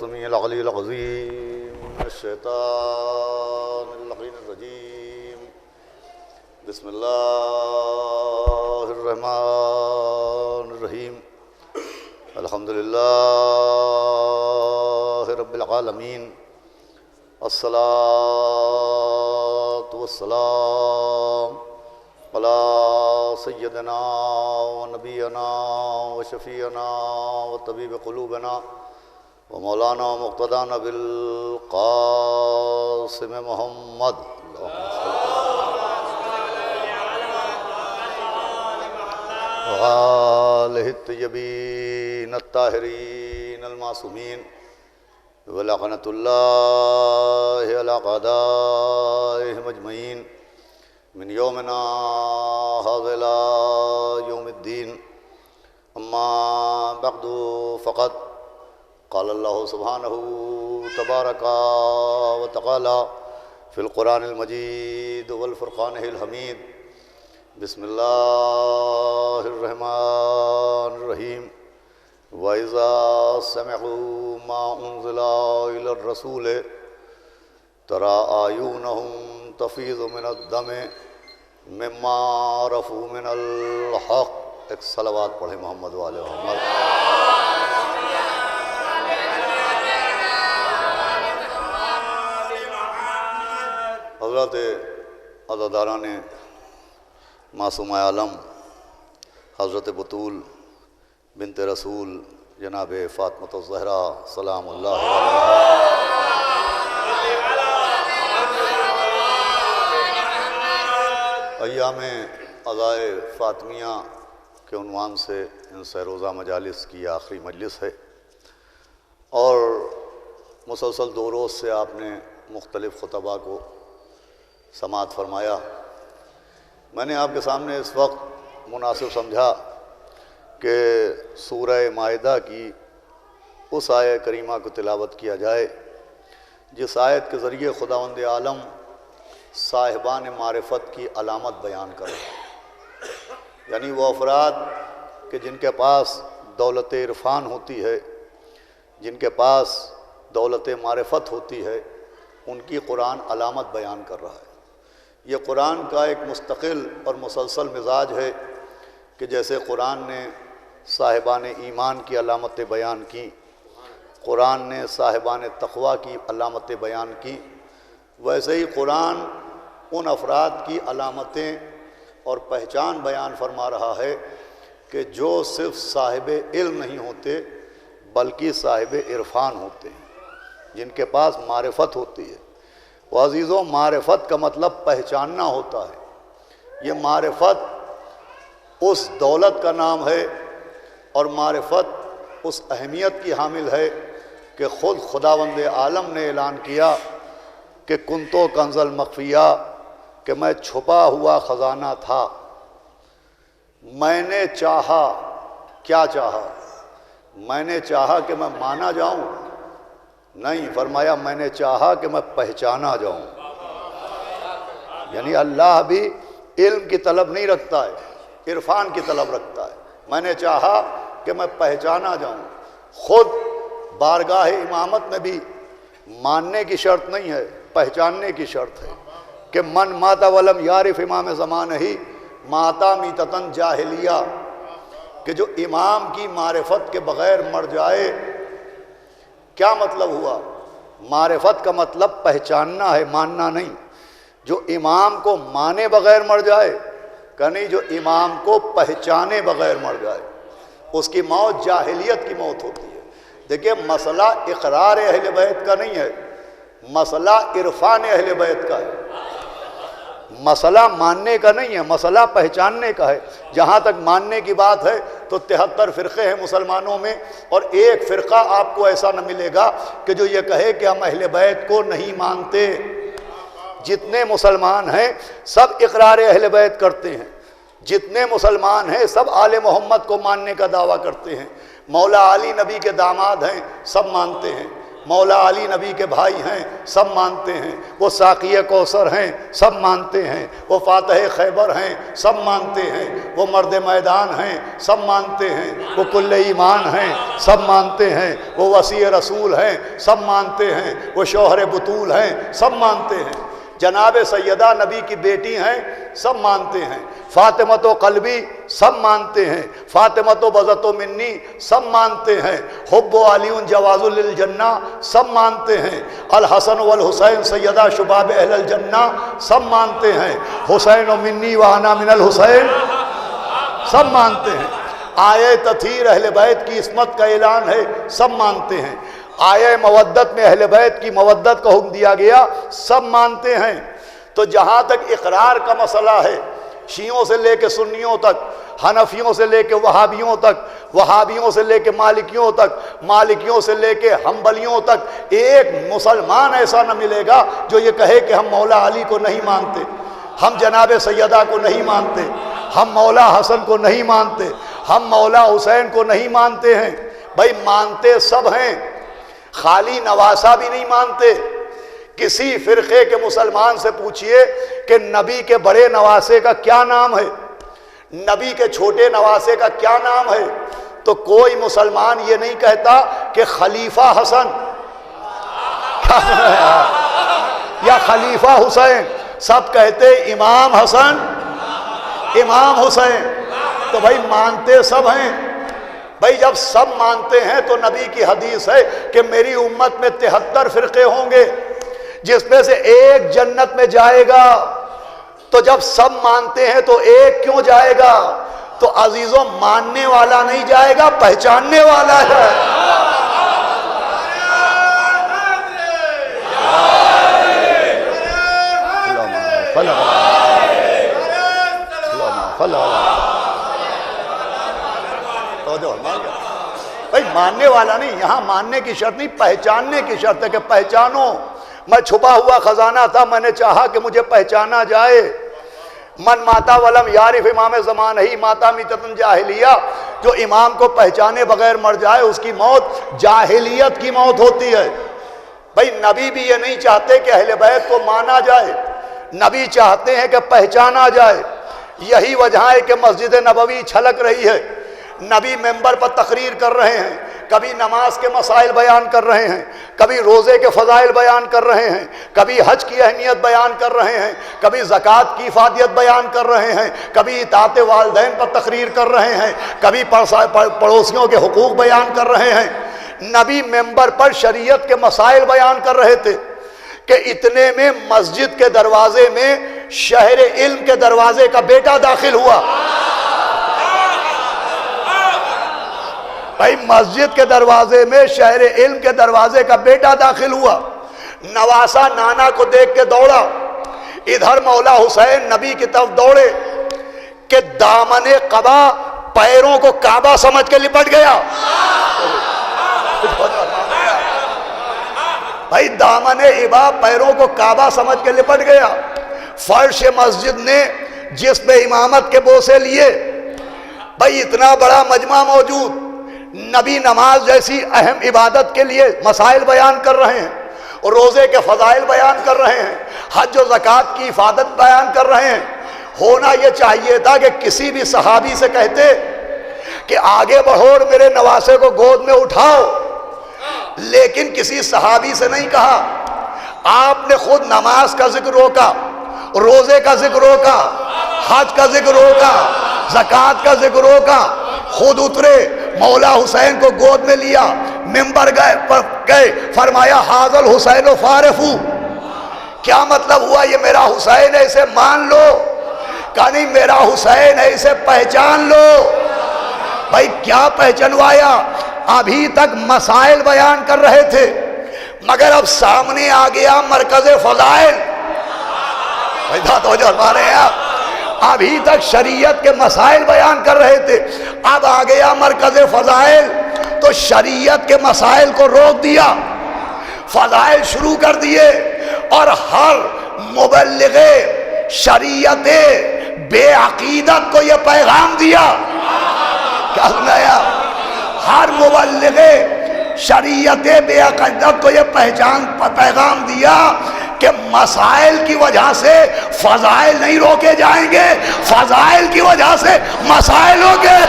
السميع العلي العظيم من الشيطان اللعين الرجيم. بسم الله الرحمن الرحيم. الحمد لله رب العالمين. الصلاة والسلام على سيدنا ونبينا وشفيعنا وطبيب قلوبنا ومولانا ومقتدانا بالقاسم محمد وآله الطيبين الطاهرين المعصومين ولعنة الله على أعدائهم أجمعين من يومنا هذا إلى يوم الدين. أما بعد فقد قال الله سبحانه تبارك وتعالى في القرآن المجيد والفرقان الحميد. بسم الله الرحمن الرحيم. وإذا سمعوا ما أنزل إلى الرسول ترى أعينهم تفيض من الدم مما عرفوا من الحق. ایک صلوات پڑھیں محمد والے محمد. حضرت عزاداران معصومہ عالم حضرت بطول بنت رسول جناب فاطمۃ الزہرا سلام اللہ علیہا، ایام عزائے فاطمیہ کے عنوان سے ان سے روزہ مجالس کی آخری مجلس ہے، اور مسلسل 2 روز سے آپ نے مختلف خطبہ کو سماعت فرمایا. میں نے آپ کے سامنے اس وقت مناسب سمجھا کہ سورہ مائدہ کی اس آیہ کریمہ کو تلاوت کیا جائے جس آیت کے ذریعے خداوند عالم صاحبان معرفت کی علامت بیان کرے، یعنی وہ افراد کہ جن کے پاس دولت عرفان ہوتی ہے، جن کے پاس دولت معرفت ہوتی ہے، ان کی قرآن علامت بیان کر رہا ہے. یہ قرآن کا ایک مستقل اور مسلسل مزاج ہے کہ جیسے قرآن نے صاحبان ایمان کی علامتیں بیان کی، قرآن نے صاحبان تقوی کی علامتیں بیان کی، ویسے ہی قرآن ان افراد کی علامتیں اور پہچان بیان فرما رہا ہے کہ جو صرف صاحب علم نہیں ہوتے بلکہ صاحب عرفان ہوتے ہیں، جن کے پاس معرفت ہوتی ہے. و عزیزوں، معرفت کا مطلب پہچاننا ہوتا ہے. یہ معرفت اس دولت کا نام ہے اور معرفت اس اہمیت کی حامل ہے کہ خود خداوند عالم نے اعلان کیا کہ کنتو کنز المخفیہ، کہ میں چھپا ہوا خزانہ تھا. میں نے چاہا، کیا چاہا؟ میں نے چاہا کہ میں مانا جاؤں؟ نہیں، فرمایا میں نے چاہا کہ میں پہچانا جاؤں. یعنی اللہ بھی علم کی طلب نہیں رکھتا ہے، عرفان کی طلب رکھتا ہے. میں نے چاہا کہ میں پہچانا جاؤں. خود بارگاہ امامت میں بھی ماننے کی شرط نہیں ہے، پہچاننے کی شرط ہے کہ من ماتا ولم یعرف امام زمان ہی ماتا میتتن جاہلیہ، کہ جو امام کی معرفت کے بغیر مر جائے. کیا مطلب ہوا؟ معرفت کا مطلب پہچاننا ہے، ماننا نہیں. جو امام کو مانے بغیر مر جائے، کہ نہیں، جو امام کو پہچانے بغیر مر جائے اس کی موت جاہلیت کی موت ہوتی ہے. دیکھیں، مسئلہ اقرار اہل بیت کا نہیں ہے، مسئلہ عرفان اہل بیت کا ہے. مسئلہ ماننے کا نہیں ہے، مسئلہ پہچاننے کا ہے. جہاں تک ماننے کی بات ہے تو 73 فرقے ہیں مسلمانوں میں، اور ایک فرقہ آپ کو ایسا نہ ملے گا کہ جو یہ کہے کہ ہم اہل بیت کو نہیں مانتے. جتنے مسلمان ہیں سب اقرار اہل بیت کرتے ہیں، جتنے مسلمان ہیں سب آل محمد کو ماننے کا دعویٰ کرتے ہیں. مولا علی نبی کے داماد ہیں، سب مانتے ہیں. مولا علی نبی کے بھائی ہیں، سب مانتے ہیں، وہ ساقی کوثر ہیں، سب مانتے ہیں، وہ فاتح خیبر ہیں، سب مانتے ہیں، وہ مرد میدان ہیں، سب مانتے ہیں، وہ کل ایمان ہیں، سب مانتے ہیں، وہ وسیع رسول ہیں، سب مانتے ہیں، وہ شوہر بطول ہیں، سب مانتے ہیں، جناب سیدہ نبی کی بیٹی ہیں، سب مانتے ہیں، فاطمۃ و قلبی سب مانتے ہیں، فاطمۃ و بزت و منی سب مانتے ہیں، حب و علی جواز للجنہ سب مانتے ہیں، الحسن والحسین سیدہ شباب اہل الجنہ سب مانتے ہیں، حسین و منی و انا من الحسین سب مانتے ہیں، آیہ تطہیر اہل بیت کی عصمت کا اعلان ہے، سب مانتے ہیں، آیہ مودت میں اہل بیت کی مودت کا حکم دیا گیا، سب مانتے ہیں۔ تو جہاں تک اقرار کا مسئلہ ہے، شیعوں سے لے کے سنیوں تک، حنفیوں سے لے کے وہابیوں تک، وہابیوں سے لے کے مالکیوں تک، مالکیوں سے لے کے حنبلیوں تک، ایک مسلمان ایسا نہ ملے گا جو یہ کہے کہ ہم مولا علی کو نہیں مانتے، ہم جناب سیدہ کو نہیں مانتے، ہم مولا حسن کو نہیں مانتے، ہم مولا حسین کو نہیں مانتے ہیں۔ بھائی مانتے سب ہیں، خالی نواسہ بھی نہیں مانتے۔ کسی فرقے کے مسلمان سے پوچھئے کہ نبی کے بڑے نواسے کا کیا نام ہے، نبی کے چھوٹے نواسے کا کیا نام ہے، تو کوئی مسلمان یہ نہیں کہتا کہ خلیفہ حسن یا خلیفہ حسین، سب کہتے امام حسن امام حسین۔ تو بھائی مانتے سب ہیں۔ بھائی جب سب مانتے ہیں تو نبی کی حدیث ہے کہ میری امت میں 73 فرقے ہوں گے جس میں سے ایک جنت میں جائے گا۔ تو جب سب مانتے ہیں تو ایک کیوں جائے گا؟ تو عزیزوں ماننے والا نہیں جائے گا، پہچاننے والا ہے۔ بھائی ماننے والا نہیں، یہاں ماننے کی شرط نہیں، پہچاننے کی شرط ہے کہ پہچانو۔ میں چھپا ہوا خزانہ تھا، میں نے چاہا کہ مجھے پہچانا جائے۔ من ماتا ولم یعرف امام زمان ہی ماتا میتۃ جاہلیہ، جو امام کو پہچانے بغیر مر جائے اس کی موت جاہلیت کی موت ہوتی ہے۔ بھائی نبی بھی یہ نہیں چاہتے کہ اہل بیت کو مانا جائے، نبی چاہتے ہیں کہ پہچانا جائے۔ یہی وجہ ہے کہ مسجد نبوی چھلک رہی ہے، نبی ممبر پر تقریر کر رہے ہیں، کبھی نماز کے مسائل بیان کر رہے ہیں، کبھی روزے کے فضائل بیان کر رہے ہیں، کبھی حج کی اہمیت بیان کر رہے ہیں، کبھی زکوٰۃ کی افادیت بیان کر رہے ہیں، کبھی اطاعت والدین پر تقریر کر رہے ہیں، کبھی پڑوسیوں کے حقوق بیان کر رہے ہیں۔ نبی ممبر پر شریعت کے مسائل بیان کر رہے تھے کہ اتنے میں مسجد کے دروازے میں شہر علم کے دروازے کا بیٹا داخل ہوا۔ بھائی مسجد کے دروازے میں شہر علم کے دروازے کا بیٹا داخل ہوا، نواسہ نانا کو دیکھ کے دوڑا، ادھر مولا حسین نبی کی طرف دوڑے کہ دامن قبا پیروں کو کعبہ سمجھ کے لپٹ گیا۔ بھائی دامن ابا پیروں کو کعبہ سمجھ کے لپٹ گیا۔ فرش مسجد نے جس میں امامت کے بوسے لیے، بھائی اتنا بڑا مجمع موجود، نبی نماز جیسی اہم عبادت کے لیے مسائل بیان کر رہے ہیں، روزے کے فضائل بیان کر رہے ہیں، حج و زکوٰۃ کی افادت بیان کر رہے ہیں۔ ہونا یہ چاہیے تھا کہ کسی بھی صحابی سے کہتے کہ آگے بڑھو اور میرے نواسے کو گود میں اٹھاؤ، لیکن کسی صحابی سے نہیں کہا۔ آپ نے خود نماز کا ذکر روکا، روزے کا ذکر روکا، حج کا ذکر روکا، زکوٰۃ کا ذکر روکا، خود اترے، مولا حسین کو گود میں لیا، ممبر گئے، فرمایا حاذ الحسین فارفو۔ کیا مطلب ہوا؟ یہ میرا حسین ہے، اسے مان لو۔ کہا نہیں، میرا حسین ہے، اسے پہچان لو۔ بھائی کیا پہچانوایا؟ ابھی تک مسائل بیان کر رہے تھے، مگر اب سامنے آ گیا مرکز فضائل۔ ہمارے یہاں ابھی تک شریعت کے مسائل بیان کر رہے تھے، اب آ گیا مرکز فضائل، تو شریعت کے مسائل کو روک دیا، فضائل شروع کر دیے، اور ہر مبلغ شریعت بے عقیدت کو یہ پیغام دیا۔ کیا سنایا؟ ہر مبلغ شریعت بے عقیدت کو یہ پیغام دیا کہ مسائل کی وجہ سے فضائل نہیں روکے جائیں گے، فضائل کی وجہ سے مسائل ہوگے۔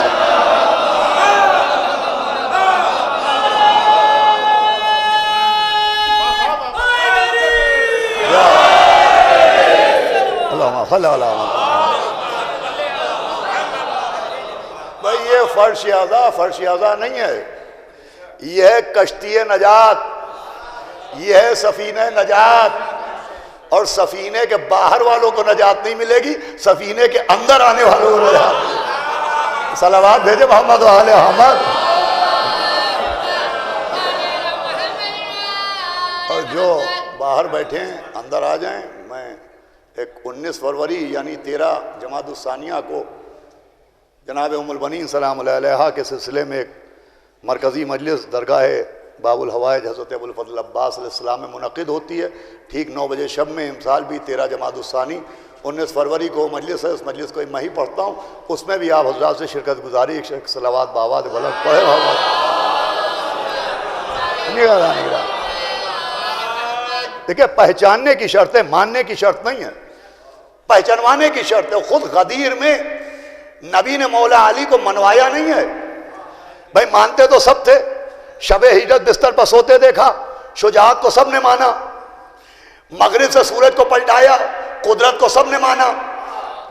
بھائی یہ فرش اعضا نہیں ہے، یہ ہے کشتی نجات، یہ ہے سفینہ نجات۔ اور سفینے کے باہر والوں کو نجات نہیں ملے گی، سفینے کے اندر آنے والوں کو نجات۔ صلوات بھیجے محمد و آل محمد۔ اور جو باہر بیٹھے ہیں اندر آ جائیں۔ میں ایک 19 فروری یعنی 13 جمادی الثانیہ کو جناب ام البنین سلام اللہ علیہا کے سلسلے میں ایک مرکزی مجلس درگاہ باب الحوائج حضرت ابو الفضل عباس علیہ السلام میں منعقد ہوتی ہے، ٹھیک 9 بجے شب میں۔ امسال بھی 13 جمادی الثانی 19 فروری کو مجلس ہے، اس مجلس کو میں ہی پڑھتا ہوں، اس میں بھی آپ حضرات سے شرکت گزاری، ایک صلوات بآواز بلند پڑھے۔ دیکھیں پہچاننے کی شرط ہے، ماننے کی شرط نہیں ہے، پہچانوانے کی شرط ہے۔ خود غدیر میں نبی نے مولا علی کو منوایا نہیں ہے، بھائی مانتے تو سب تھے، شب ہجرت بستر پر سوتے دیکھا، شجاعت کو سب نے مانا، مغرب سے سورج کو پلٹایا، قدرت کو سب نے مانا،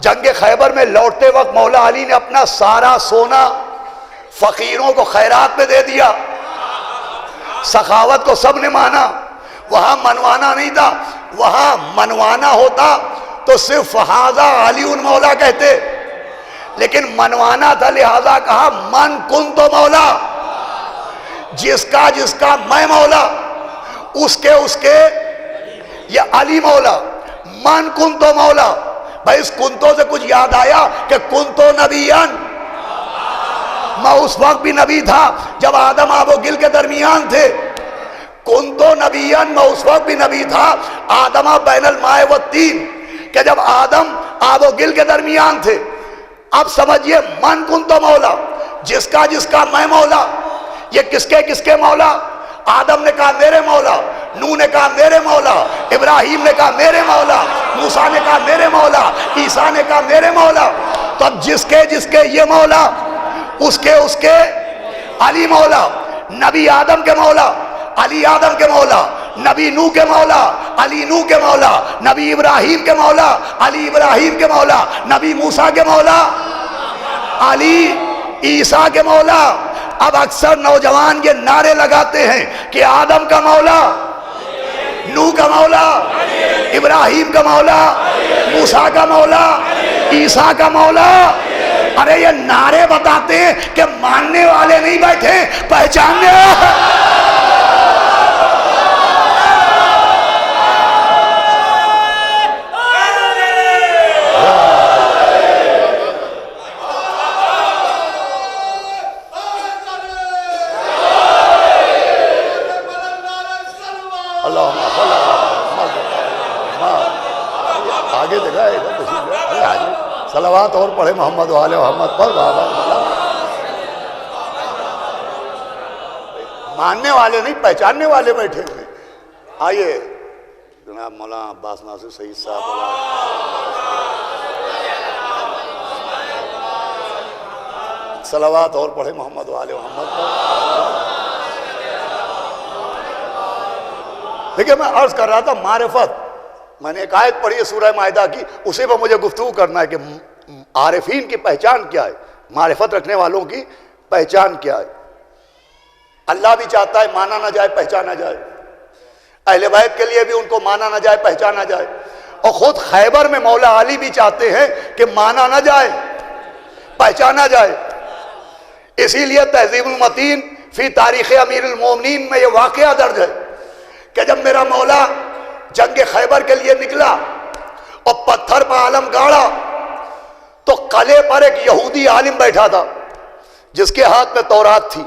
جنگ خیبر میں لوٹتے وقت مولا علی نے اپنا سارا سونا فقیروں کو خیرات میں دے دیا، سخاوت کو سب نے مانا۔ وہاں منوانا نہیں تھا، وہاں منوانا ہوتا تو صرف فہذا علی مولا کہتے، لیکن منوانا تھا لہذا کہا من کن تو مولا، جس کا میں مولا، اس کے یہ علی مولا، من کن تو مولا۔ بھائی اس کنتوں سے کچھ یاد آیا کہ کن تو نبیان، میں اس وقت بھی نبی تھا جب آدم آب و گل کے درمیان تھے، کن تو نبیان، میں اس وقت بھی نبی تھا، آدم بین الماء والتین، کہ جب آدم آب و گل کے درمیان تھے۔ اب سمجھئے من کن تو مولا، جس کا میں مولا، یہ کس کے مولا؟ آدم نے کہا میرے مولا، نوح نے کہا میرے مولا، ابراہیم نے کہا میرے مولا، موسیٰ نے کہا میرے مولا، عیسیٰ نے کہا میرے مولا۔ تو اب جس کے یہ مولا، اس کے علی مولا، نبی آدم کے مولا، علی آدم کے مولا، نبی نوح کے مولا، علی نوح کے مولا، نبی ابراہیم کے مولا، علی ابراہیم کے مولا، نبی موسیٰ کے مولا، علی عیسیٰ کے مولا۔ اب اکثر نوجوان یہ نعرے لگاتے ہیں کہ آدم کا مولا، نوح کا مولا، ابراہیم کا مولا، موسیٰ کا مولا، عیسیٰ کا مولا۔ ارے یہ نعرے بتاتے ہیں کہ ماننے والے نہیں بیٹھے، پہچاننے صلوات اور پڑھے محمد و آل محمد پر بابا۔ ماننے والے نہیں، پہچاننے والے بیٹھے ہوئے۔ آئیے جناب مولانا عباس ناصر سعید صاحب، صلوات اور پڑھے محمد و آل محمد پر۔ دیکھیں میں عرض کر رہا تھا معرفت، میں نے ایک آیت پڑھی ہے سورہ مائدہ کی، اسی پر مجھے گفتگو کرنا ہے کہ عارفین کی پہچان کیا ہے، معرفت رکھنے والوں کی پہچان کیا ہے۔ اللہ بھی چاہتا ہے مانا نہ جائے پہچانا جائے، اہل بیت کے لیے بھی ان کو مانا نہ جائے پہچانا جائے، اور خود خیبر میں مولا علی بھی چاہتے ہیں کہ مانا نہ جائے پہچانا جائے۔ اسی لیے تہذیب المتین فی تاریخ امیر المومنین میں یہ واقعہ درج ہے کہ جب میرا مولا جنگ خیبر کے لیے نکلا اور پتھر پر علم گاڑا تو قلعے پر ایک یہودی عالم بیٹھا تھا جس کے ہاتھ میں تورات تھی،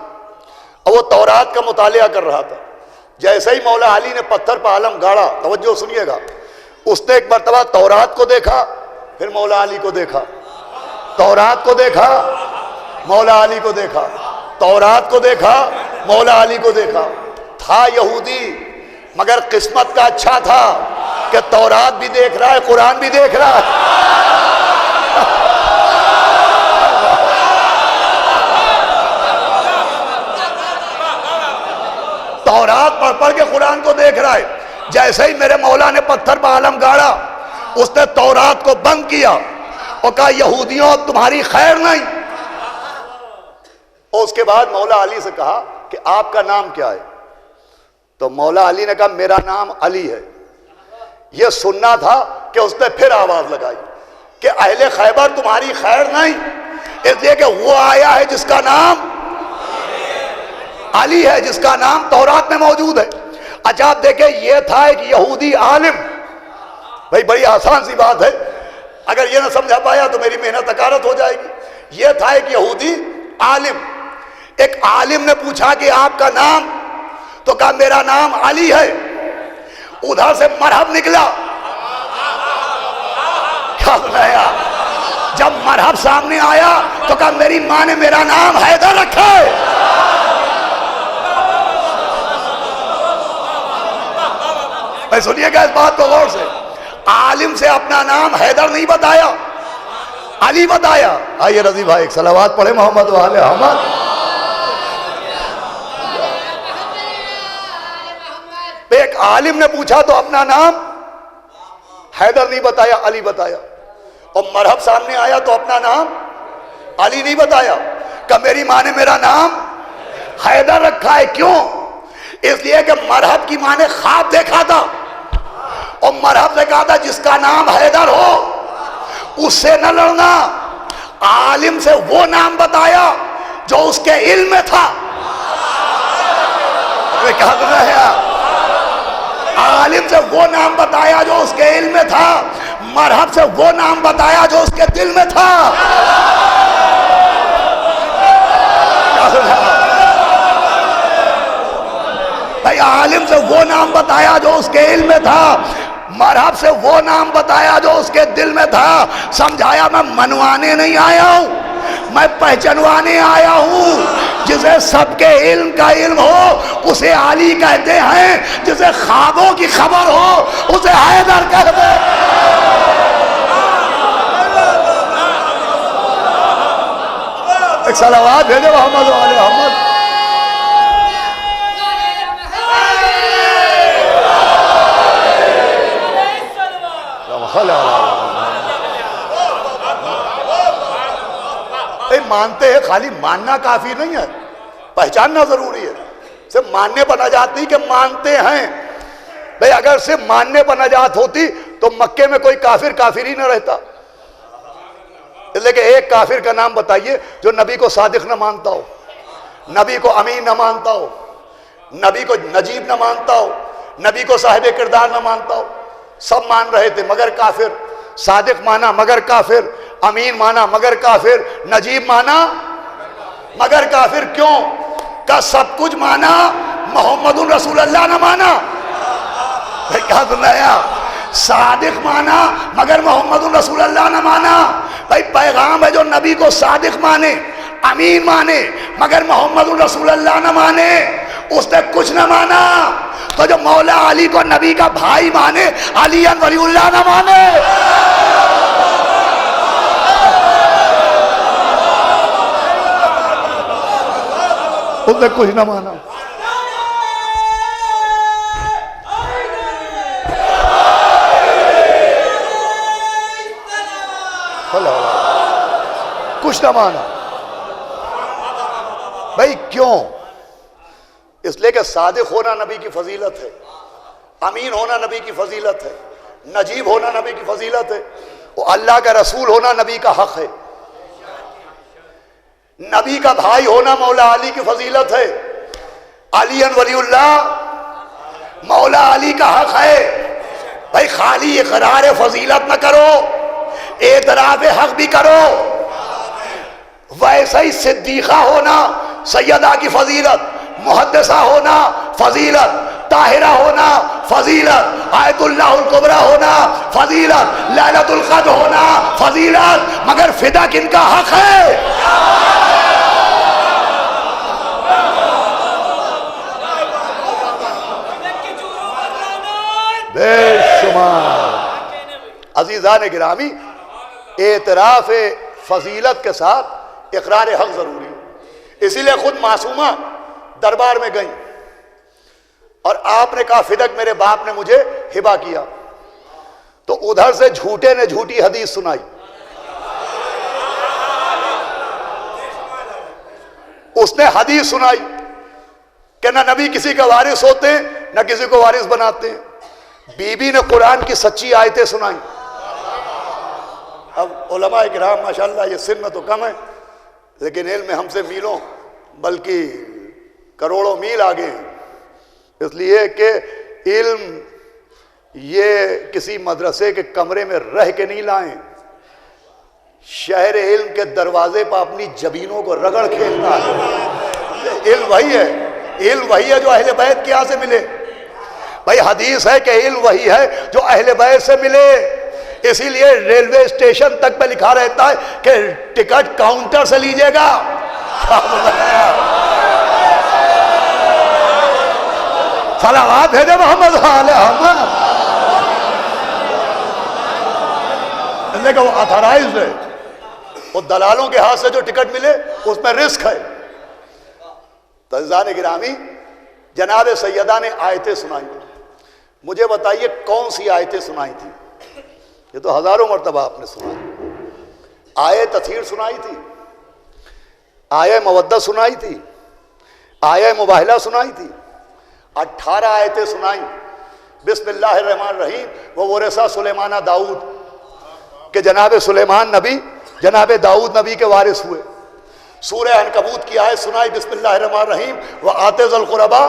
اور وہ تورات کا مطالعہ کر رہا تھا۔ جیسے ہی مولا علی نے پتھر پر علم گاڑا، توجہ سنیے گا، اس نے ایک مرتبہ تورات کو دیکھا، پھر مولا علی کو دیکھا، تورات کو دیکھا، مولا علی کو دیکھا، تورات کو دیکھا، مولا علی کو دیکھا، تھا یہودی مگر قسمت کا اچھا تھا کہ تورات بھی دیکھ رہا ہے، قرآن بھی دیکھ رہا ہے۔ تورات پڑھ پڑھ کے قرآن کو دیکھ رہا ہے۔ جیسے ہی میرے مولا نے پتھر پہ عالم گاڑا، اس نے تورات کو بند کیا اور کہا یہودیوں تمہاری خیر نہیں۔ اور اس کے بعد مولا علی سے کہا کہ آپ کا نام کیا ہے؟ تو مولا علی نے کہا میرا نام علی ہے۔ یہ سننا تھا کہ اس نے پھر آواز لگائی کہ اہل خیبر تمہاری خیر نہیں، اس لیے کہ وہ آیا ہے جس کا نام علی ہے، جس کا نام تورات میں موجود ہے۔ اچھا آپ دیکھیں، یہ تھا ایک یہودی عالم۔ بھائی بڑی آسان سی بات ہے، اگر یہ نہ سمجھا پایا تو میری محنت اکارت ہو جائے گی۔ یہ تھا ایک یہودی عالم۔ ایک عالم نے پوچھا کہ آپ کا نام؟ تو کہا میرا نام علی ہے۔ ادھر سے مرحب نکلا۔ کیا سنایا؟ جب مرحب سامنے آیا تو کہا میری ماں نے میرا نام حیدر رکھا ہے۔ سنیے گا اس بات کو غور سے، عالم سے اپنا نام حیدر نہیں بتایا، علی بتایا۔ آئیے رضی بھائی ایک صلوات پڑھے محمد و آل محمد۔ ایک عالم نے پوچھا تو اپنا نام حیدر نہیں بتایا، علی بتایا۔ اور مرحب سامنے آیا تو اپنا نام علی نہیں بتایا، کہ میری ماں نے میرا نام حیدر رکھا ہے۔ کیوں؟ اس لیے کہ مرحب کی ماں نے خواب دیکھا تھا اور مرحب نے کہا تھا جس کا نام حیدر ہو اس سے نہ لڑنا۔ عالم سے وہ نام بتایا جو اس کے علم میں تھا۔ کہا تو ہے، عالم سے وہ نام بتایا جو اس کے علم میں تھا، مرحب سے وہ نام بتایا جو اس کے دل میں تھا۔ بھائی عالم سے وہ نام بتایا جو اس کے علم میں تھا، مرحب سے وہ نام بتایا جو اس کے دل میں تھا۔ سمجھایا میں منوانے نہیں آیا ہوں، میں پہچانوانے آیا ہوں۔ جسے سب کے علم کا علم ہو اسے علی کہتے ہیں، جسے خوابوں کی خبر ہو اسے حیدر کہتے ہیں۔ ایک صلوات بھیجو محمد و آل محمد۔ مانتے ہیں، خالی ماننا کافی نہیں ہے، پہچاننا ضروری ہے۔ صرف ماننے پر نجات نہیں کہ مانتے ہیں۔ بھئی اگر صرف ماننے پر نجات ہوتی تو مکے میں کوئی کافر ہی نہ رہتا۔ اس لیے کہ ایک کافر کا نام بتائیے جو نبی کو صادق نہ مانتا ہو، نبی کو امین نہ مانتا ہو، نبی کو نجیب نہ مانتا ہو، نبی کو صاحب کردار نہ مانتا ہو۔ سب مان رہے تھے مگر کافر، صادق مانا مگر کافر، امین مانا مگر کافر، نجیب مانا مگر کافر۔ کیوں؟ کہ سب کچھ مانا محمد رسول اللہ نہ مانا۔ کیا سنایا؟ صادق مانا مگر محمد رسول اللہ نہ مانا۔ بھائی پیغام ہے جو نبی کو صادق مانے، امین مانے مگر محمد رسول اللہ نہ مانے، اس نے کچھ نہ مانا۔ تو جو مولا علی کو نبی کا بھائی مانے، علی ولی اللہ نہ مانے۔ اس نے کچھ نہ مانا۔ کچھ نہ مانا۔ بھائی کیوں؟ اس لیے کہ صادق ہونا نبی کی فضیلت ہے، امین ہونا نبی کی فضیلت ہے، نجیب ہونا نبی کی فضیلت ہے، اور اللہ کا رسول ہونا نبی کا حق ہے۔ نبی کا بھائی ہونا مولا علی کی فضیلت ہے، علی ولی اللہ مولا علی کا حق ہے۔ بھائی خالی اقرار فضیلت نہ کرو، اعتراف حق بھی کرو۔ ویسے ہی صدیقہ ہونا سیدہ کی فضیلت، محدثہ ہونا فضیلت، طاہرہ ہونا فضیلت، آیت اللہ الکبریٰ ہونا فضیلت، لیلۃ القدر ہونا فضیلت، مگر فدا کن کا حق ہے؟ بے شمار۔ عزیزان گرامی، اعتراف فضیلت کے ساتھ اقرار حق ضروری ہے۔ اسی لیے خود معصومہ دربار میں گئیں اور آپ نے کہا فدق میرے باپ نے مجھے ہبہ کیا، تو ادھر سے جھوٹے نے جھوٹی حدیث سنائی۔ اس نے حدیث سنائی کہ نہ نبی کسی کا وارث ہوتے ہیں نہ کسی کو وارث بناتے ہیں۔ بی بی نے قرآن کی سچی آیتیں سنائیں۔ اب علماء کرام ماشاءاللہ یہ سن میں تو کم ہے، لیکن علم میں ہم سے میلوں بلکہ کروڑوں میل آگے ہیں، اس لیے کہ علم یہ کسی مدرسے کے کمرے میں رہ کے نہیں لائیں، شہر علم کے دروازے پر اپنی جبینوں کو رگڑ کھیلنا ہے۔ علم وہی ہے، علم وہی ہے جو اہل بیت کے یہاں سے ملے۔ بھائی حدیث ہے کہ علم وہی ہے جو اہل بیت سے ملے، اسی لیے ریلوے اسٹیشن تک پہ لکھا رہتا ہے کہ ٹکٹ کاؤنٹر سے لیجئے گا۔ صلوات بھیجے محمد آل احمد، کہ وہ اتھرائزڈ ہے، وہ دلالوں کے ہاتھ سے جو ٹکٹ ملے اس میں رسک ہے۔ تو عزیزان گرامی، جناب سیدہ نے آیتیں سنائی، مجھے بتائیے کون سی آیتیں سنائی تھی؟ یہ تو ہزاروں مرتبہ آپ نے سنائی۔ آیہ تطہیر سنائی تھی، آیہ مودت سنائی تھی، آیہ مباہلہ سنائی تھی، 18 آیتیں سنائیں۔ بسم اللہ الرحمن الرحیم وورثہ سلیمان داؤد، کہ جناب سلیمان نبی جناب داؤد نبی کے وارث ہوئے۔ سورہ عنکبوت کی آیت سنائی، بسم اللہ الرحمن الرحیم وآتِ ذی القربیٰ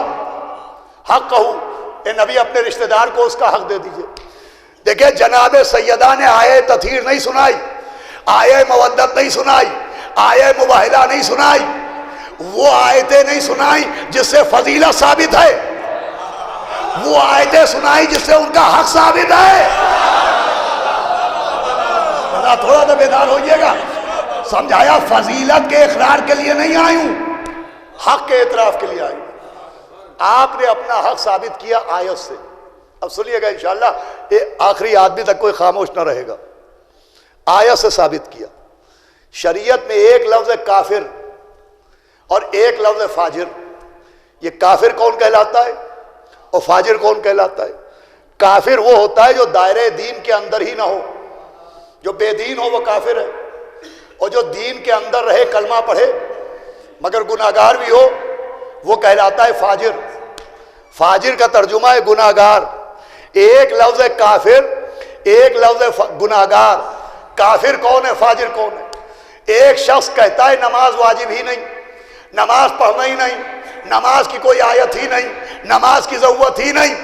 حقہ، اے نبی اپنے رشتہ دار کو اس کا حق دے دیجئے۔ دیکھیں جناب سیدہ نے آیہ تطہیر نہیں سنائی، آیہ مودت نہیں سنائی، آیہ مباہلہ نہیں سنائی، وہ آیتیں نہیں سنائی جس سے فضیلت ثابت ہے، وہ آیتیں سنائی جس سے ان کا حق ثابت ہے۔ تھوڑا تو بیدار ہوئیے گا، سمجھایا فضیلت کے اقرار کے لیے نہیں آئی ہوں، حق کے اعتراف کے لیے آئی ہوں۔ آپ نے اپنا حق ثابت کیا آیت سے۔ اب سنیے گا انشاءاللہ یہ آخری آدمی تک کوئی خاموش نہ رہے گا۔ آیت سے ثابت کیا، شریعت میں ایک لفظ ہے کافر اور ایک لفظ ہے فاجر۔ یہ کافر کون کہلاتا ہے اور فاجر کون کہلاتا ہے؟ کافر وہ ہوتا ہے جو دائرہ دین کے اندر ہی نہ ہو، جو بے دین ہو وہ کافر ہے، اور جو دین کے اندر رہے کلمہ پڑھے مگر گناہگار بھی ہو وہ کہلاتا ہے فاجر۔ فاجر کا ترجمہ ہے گناہگار۔ ایک لفظ ہے کافر، ایک لفظ ہے گناہگار۔ کافر کون ہے، فاجر کون ہے؟ ایک شخص کہتا ہے نماز واجب ہی نہیں، نماز پڑھنا ہی نہیں، نماز کی کوئی آیت ہی نہیں، نماز کی ضرورت ہی نہیں،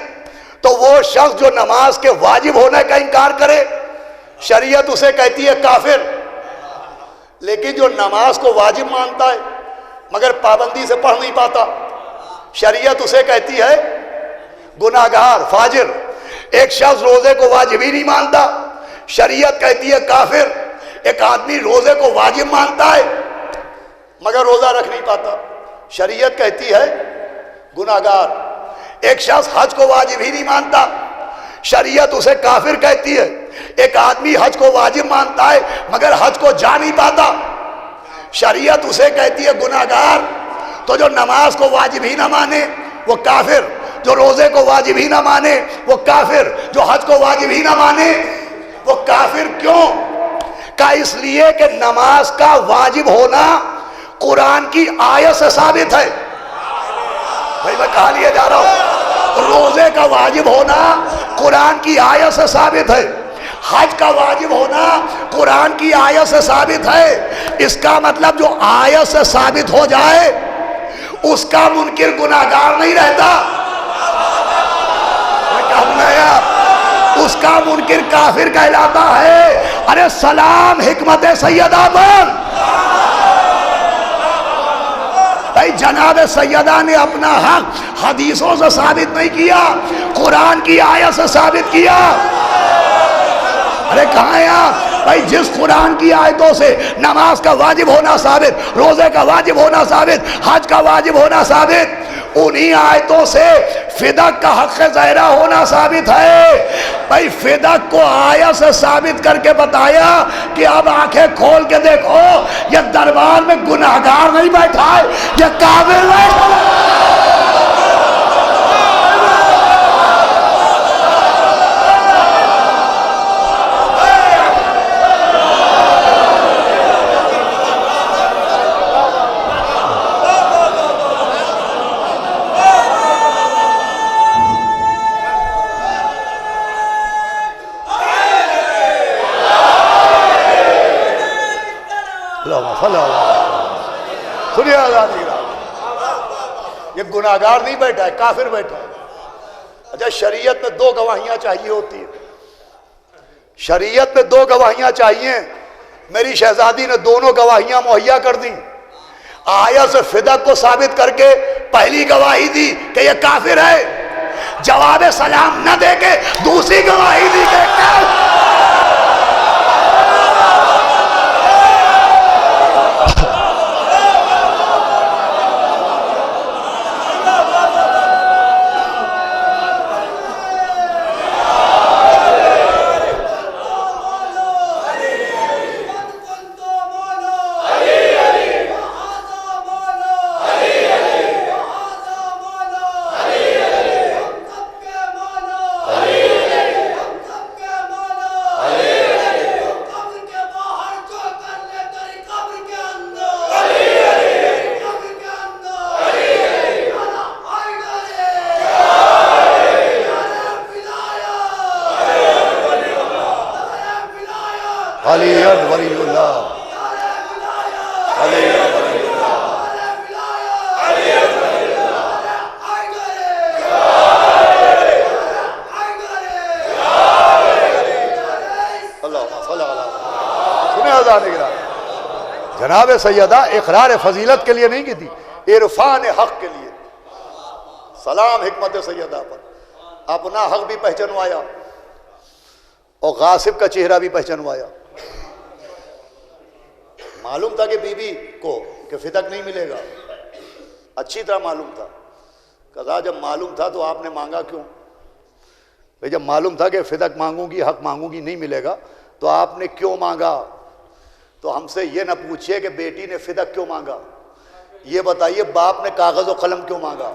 تو وہ شخص جو نماز کے واجب ہونے کا انکار کرے شریعت اسے کہتی ہے کافر۔ لیکن جو نماز کو واجب مانتا ہے مگر پابندی سے پڑھ نہیں پاتا شریعت اسے کہتی ہے گناہگار، فاجر۔ ایک شخص روزے کو واجب ہی نہیں مانتا شریعت کہتی ہے کافر۔ ایک آدمی روزے کو واجب مانتا ہے مگر روزہ رکھ نہیں پاتا شریعت کہتی ہے گناہگار۔ ایک شخص حج کو واجب ہی نہیں مانتا شریعت اسے کافر کہتی ہے۔ ایک آدمی حج کو واجب مانتا ہے مگر حج کو جا نہیں پاتا شریعت اسے کہتی ہے گناہگار۔ تو جو نماز کو واجب ہی نہ مانے وہ کافر، جو روزے کو واجب ہی نہ مانے وہ کافر، جو حج کو واجب ہی نہ مانے وہ کافر۔ کیوں؟ کہ اس لیے کہ نماز کا واجب ہونا قرآن کی آیت سے ثابت ہے۔ بھائی میں کہا لیے جا رہا ہوں، روزے کا واجب ہونا قرآن کی آیت سے ثابت ہے، حج کا واجب ہونا قرآن کی آیت سے ثابت ہے۔ اس کا مطلب جو آیت سے ثابت ہو جائے اس کا منکر گناہگار نہیں رہتا، اس کا منکر کافر کہلاتا ہے۔ ارے سلام حکمت سیدہ پر۔ بھائی جناب سیدہ نے اپنا حق حدیثوں سے ثابت نہیں کیا، قرآن کی آیت سے ثابت کیا۔ ارے کہاں ہے آپ؟ بھائی جس قرآن کی آیتوں سے نماز کا واجب ہونا ثابت، روزے کا واجب ہونا ثابت، حج کا واجب ہونا ثابت، انہی آیتوں سے فدق کا حق ظاہرہ ہونا ثابت ہے. بھائی فدق کو آیا سے ثابت کر کے بتایا کہ اب آنکھیں کھول کے دیکھو یہ دربار میں گناہگار نہیں بیٹھا ہے، یہ کافر بیٹھا ہے. یہ گناہگار نہیں بیٹھا ہے، کافر بیٹھا ہے. اچھا شریعت میں دو گواہیاں چاہیے ہوتی ہیں، شریعت میں دو گواہیاں چاہیے. میری شہزادی نے دونوں گواہیاں مہیا کر دیں. آیا سے فدق کو ثابت کر کے پہلی گواہی دی کہ یہ کافر ہے، جواب سلام نہ دے کے دوسری گواہی دی کہ علی ولی اللہ جناب سیدہ اقرار فضیلت کے لیے نہیں کی تھی، عرفان حق کے لیے. سلام حکمت سیدہ پر اپنا حق بھی پہچانوایا اور غاصب کا چہرہ بھی پہچانوایا. معلوم تھا کہ بی بی کو کہ فدق نہیں ملے گا، اچھی طرح معلوم تھا. کہا جب معلوم تھا تو آپ نے مانگا کیوں؟ جب معلوم تھا کہ فدق مانگوں گی، حق مانگوں گی، نہیں ملے گا تو آپ نے کیوں مانگا؟ تو ہم سے یہ نہ پوچھئے کہ بیٹی نے فدق کیوں مانگا، یہ بتائیے باپ نے کاغذ و قلم کیوں مانگا؟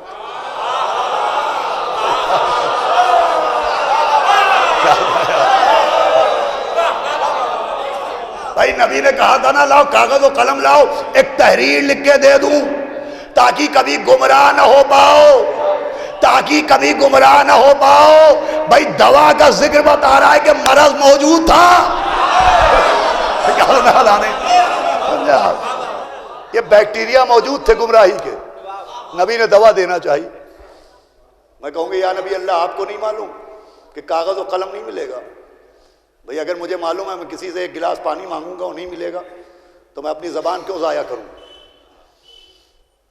بھائی نبی نے کہا تھا نا لاؤ کاغذ و قلم لاؤ، ایک تحریر لکھ کے دے دوں تاکہ کبھی گمراہ نہ ہو پاؤ، تاکہ کبھی گمراہ نہ ہو پاؤ. بھائی دوا کا ذکر بتا رہا ہے کہ مرض موجود تھا. یہ بیکٹیریا موجود تھے گمراہی کے، نبی نے دوا دینا چاہیے. میں کہوں گی یا نبی اللہ آپ کو نہیں معلوم کہ کاغذ و قلم نہیں ملے گا؟ بھئی اگر مجھے معلوم ہے میں کسی سے ایک گلاس پانی مانگوں گا اور نہیں ملے گا تو میں اپنی زبان کیوں ضائع کروں؟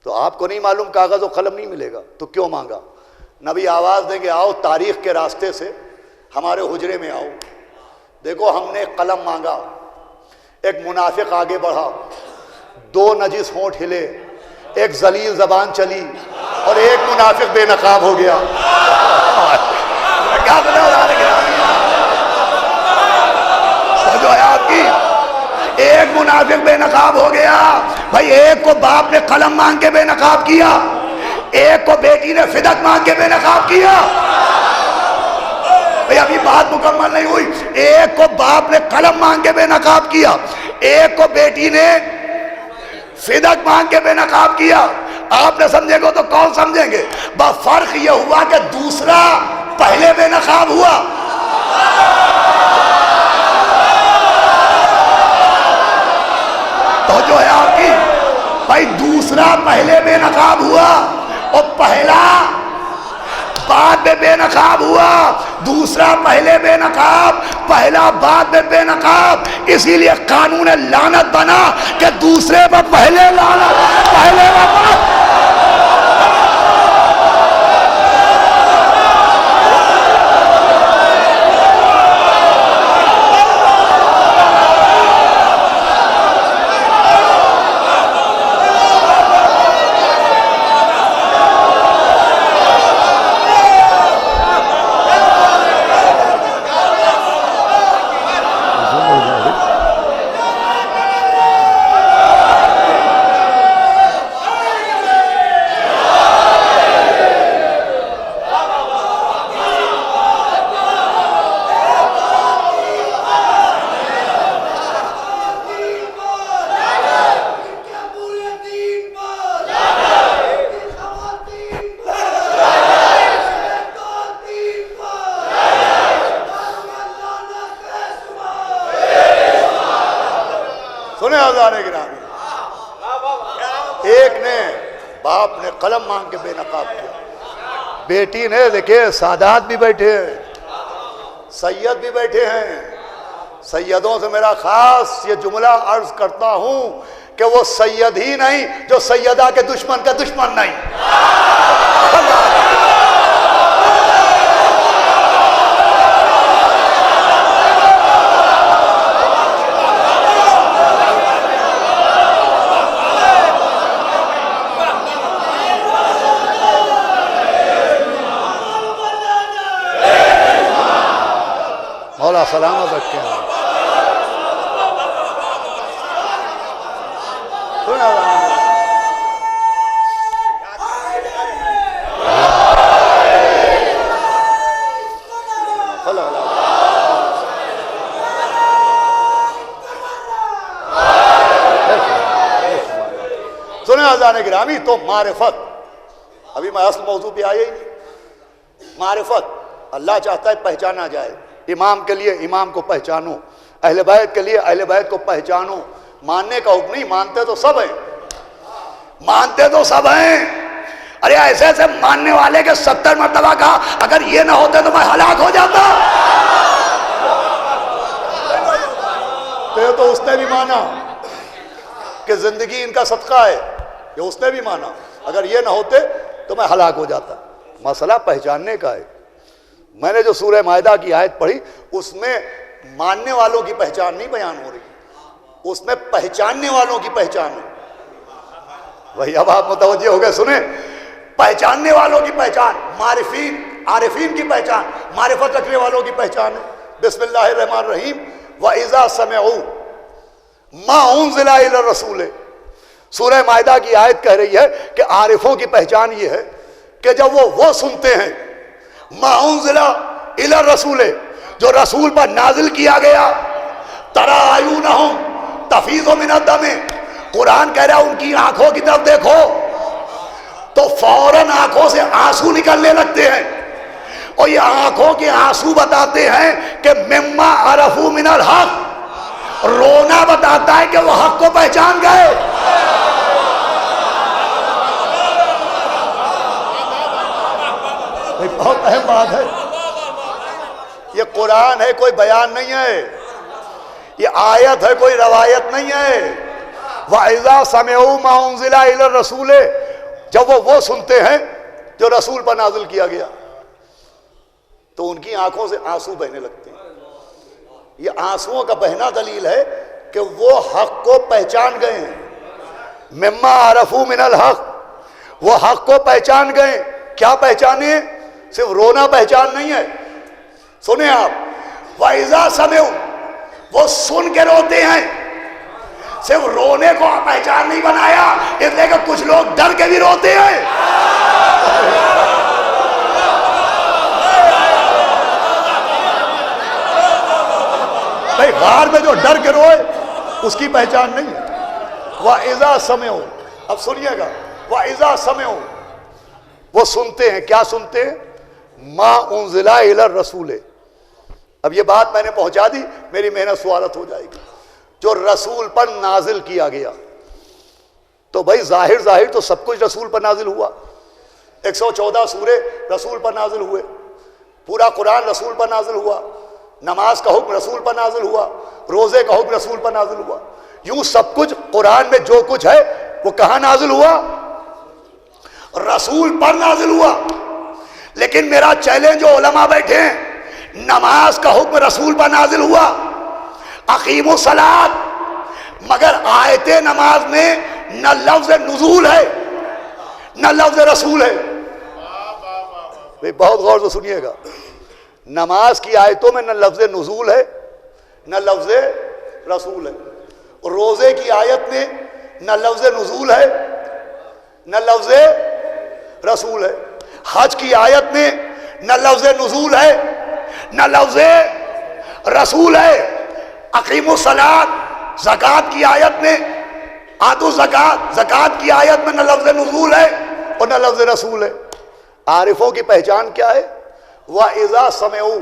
تو آپ کو نہیں معلوم کاغذ و قلم نہیں ملے گا تو کیوں مانگا؟ نبی آواز دیں گے آؤ تاریخ کے راستے سے ہمارے حجرے میں آؤ. دیکھو ہم نے قلم مانگا، ایک منافق آگے بڑھا، دو نجس ہونٹ ہلے، ایک ذلیل زبان چلی اور ایک منافق بے نقاب ہو گیا. کیا جو ہے آپ کی ایک منافق بے نقاب ہو گیا. بھائی ایک کو باپ نے قلم مانگ کے بے نقاب کیا، ایک کو بیٹی نے فدق مانگ کے بے نقاب کیا. بھئی ابھی بات مکمل نہیں ہوئی. ایک کو باپ نے قلم مانگ کے بے نقاب کیا، ایک کو بیٹی نے فدق مانگ کے بے نقاب کیا. آپ نے سمجھے گا تو کون سمجھیں گے؟ بس فرق یہ ہوا کہ دوسرا پہلے بے نقاب ہوا. تو جو ہے آپ کی بھائی دوسرا پہلے بے نقاب ہوا اور پہلا بعد میں بے نقاب ہوا. دوسرا پہلے بے نقاب، پہلا بعد میں بے نقاب. اسی لیے قانون لعنت بنا کہ دوسرے پر پہلے لعنت، پہلے پر قلم مانگ کے بے نقاب کیا. بیٹی نے دیکھیں سادات بھی بیٹھے ہیں, سید بھی بیٹھے ہیں. سیدوں سے میرا خاص یہ جملہ عرض کرتا ہوں کہ وہ سید ہی نہیں جو سیدہ کے دشمن کا دشمن نہیں. مولا سلامت رکھے ہیں. سنیں آزان گرامی, تو معرفت, ابھی میں اصل موضوع پہ آیا ہی نہیں. معرفت اللہ چاہتا ہے پہچانا جائے. امام کے لیے امام کو پہچانو, اہل بیت کے لیے اہل بیت کو پہچانو. ماننے کا حکم نہیں, مانتے تو سب ہیں, مانتے تو سب ہیں. ارے ایسے ایسے ماننے والے کے 70 مرتبہ کہا اگر یہ نہ ہوتے تو میں ہلاک ہو جاتا. تو اس نے بھی مانا کہ زندگی ان کا صدقہ ہے, یہ اس نے بھی مانا اگر یہ نہ ہوتے تو میں ہلاک ہو جاتا. مسئلہ پہچاننے کا ہے. میں نے جو سورہ مائدہ کی آیت پڑھی اس میں ماننے والوں کی پہچان نہیں بیان ہو رہی, اس میں پہچاننے والوں کی پہچان ہے. وہی اب آپ متوجہ ہو گئے. سنیں, پہچاننے والوں کی پہچان, معرفین عارفین کی پہچان, معرفت رکھنے والوں کی پہچان ہے. بسم اللہ الرحمن الرحیم. وَإِذَا سَمِعُوا مَا أُنزِلَ إِلَى الرَّسُولِ. سورہ مائدہ کی آیت کہہ رہی ہے کہ عارفوں کی پہچان یہ ہے کہ جب وہ سنتے ہیں مَا أُنزِلَ إِلَى الرَّسُولِ, جو رسول پر نازل کیا گیا, تَرَىٰ أَعْيُنَهُمْ تَفِيضُ مِنَ الدَّمِ. قرآن کہہ رہا ہے ان کی آنکھوں کی طرف دیکھو تو فوراً آنکھوں سے آنسو نکلنے لگتے ہیں. اور یہ آنکھوں کے آنسو بتاتے ہیں کہ مما عرفو من الحق, رونا بتاتا ہے کہ وہ حق کو پہچان گئے. بہت اہم بات ہے. یہ قرآن ہے, کوئی بیان نہیں ہے. یہ آیت ہے, کوئی روایت نہیں ہے. وَإِذَا سَمِعُوا مَا أُنزِلَ إِلَى الرَّسُولِ, جب وہ سنتے ہیں جو رسول پر نازل کیا گیا تو ان کی آنکھوں سے آنسو بہنے لگتے ہیں. یہ آنسوؤں کا بہنا دلیل ہے کہ وہ حق کو پہچان گئے ہیں. مما عرفو من الحق, وہ حق کو پہچان گئے. کیا پہچانے؟ صرف رونا پہچان نہیں ہے. سنیں آپ, وَإِذَا سَمِعُوا, وہ سن کے روتے ہیں. صرف رونے کو پہچان نہیں بنایا, اس لیے کہ کچھ لوگ ڈر کے بھی روتے ہیں. بھائی غار میں جو ڈر کے روئے اس کی پہچان نہیں ہے. وَإِذَا سَمِعُوا, اب سنیے گا, وَإِذَا سَمِعُوا, وہ سنتے ہیں. کیا سنتے ہیں؟ مَا أُنزِلَ إِلَى الرَّسُولِ. اب یہ بات میں نے پہنچا دی, میری محنت سوالت ہو جائے گی. جو رسول پر نازل کیا گیا, تو بھائی ظاہر تو سب کچھ رسول پر نازل ہوا. 114 سورے رسول پر نازل ہوئے, پورا قرآن رسول پر نازل ہوا, نماز کا حکم رسول پر نازل ہوا, روزے کا حکم رسول پر نازل ہوا. یوں سب کچھ قرآن میں جو کچھ ہے وہ کہاں نازل ہوا؟ رسول پر نازل ہوا. لیکن میرا چیلنج جو علماء بیٹھے ہیں, نماز کا حکم رسول پر نازل ہوا, اقیموا الصلاۃ, مگر آیت نماز میں نہ لفظ نزول ہے نہ لفظ رسول ہے. بہت غور سے سنیے گا, نماز کی آیتوں میں نہ لفظ نزول ہے نہ لفظ رسول ہے. روزے کی آیت میں نہ لفظ نزول ہے نہ لفظ رسول ہے. حج کی آیت میں نہ لفظ نزول ہے نہ لفظ رسول ہے. اقیموا الصلاۃ, زکوٰۃ کی آیت میں آتوا الزکوٰۃ, زکوٰۃ کی آیت میں نہ لفظ نزول ہے اور نہ لفظ رسول ہے. عارفوں کی پہچان کیا ہے؟ وَإِذَا سَمِعُوا,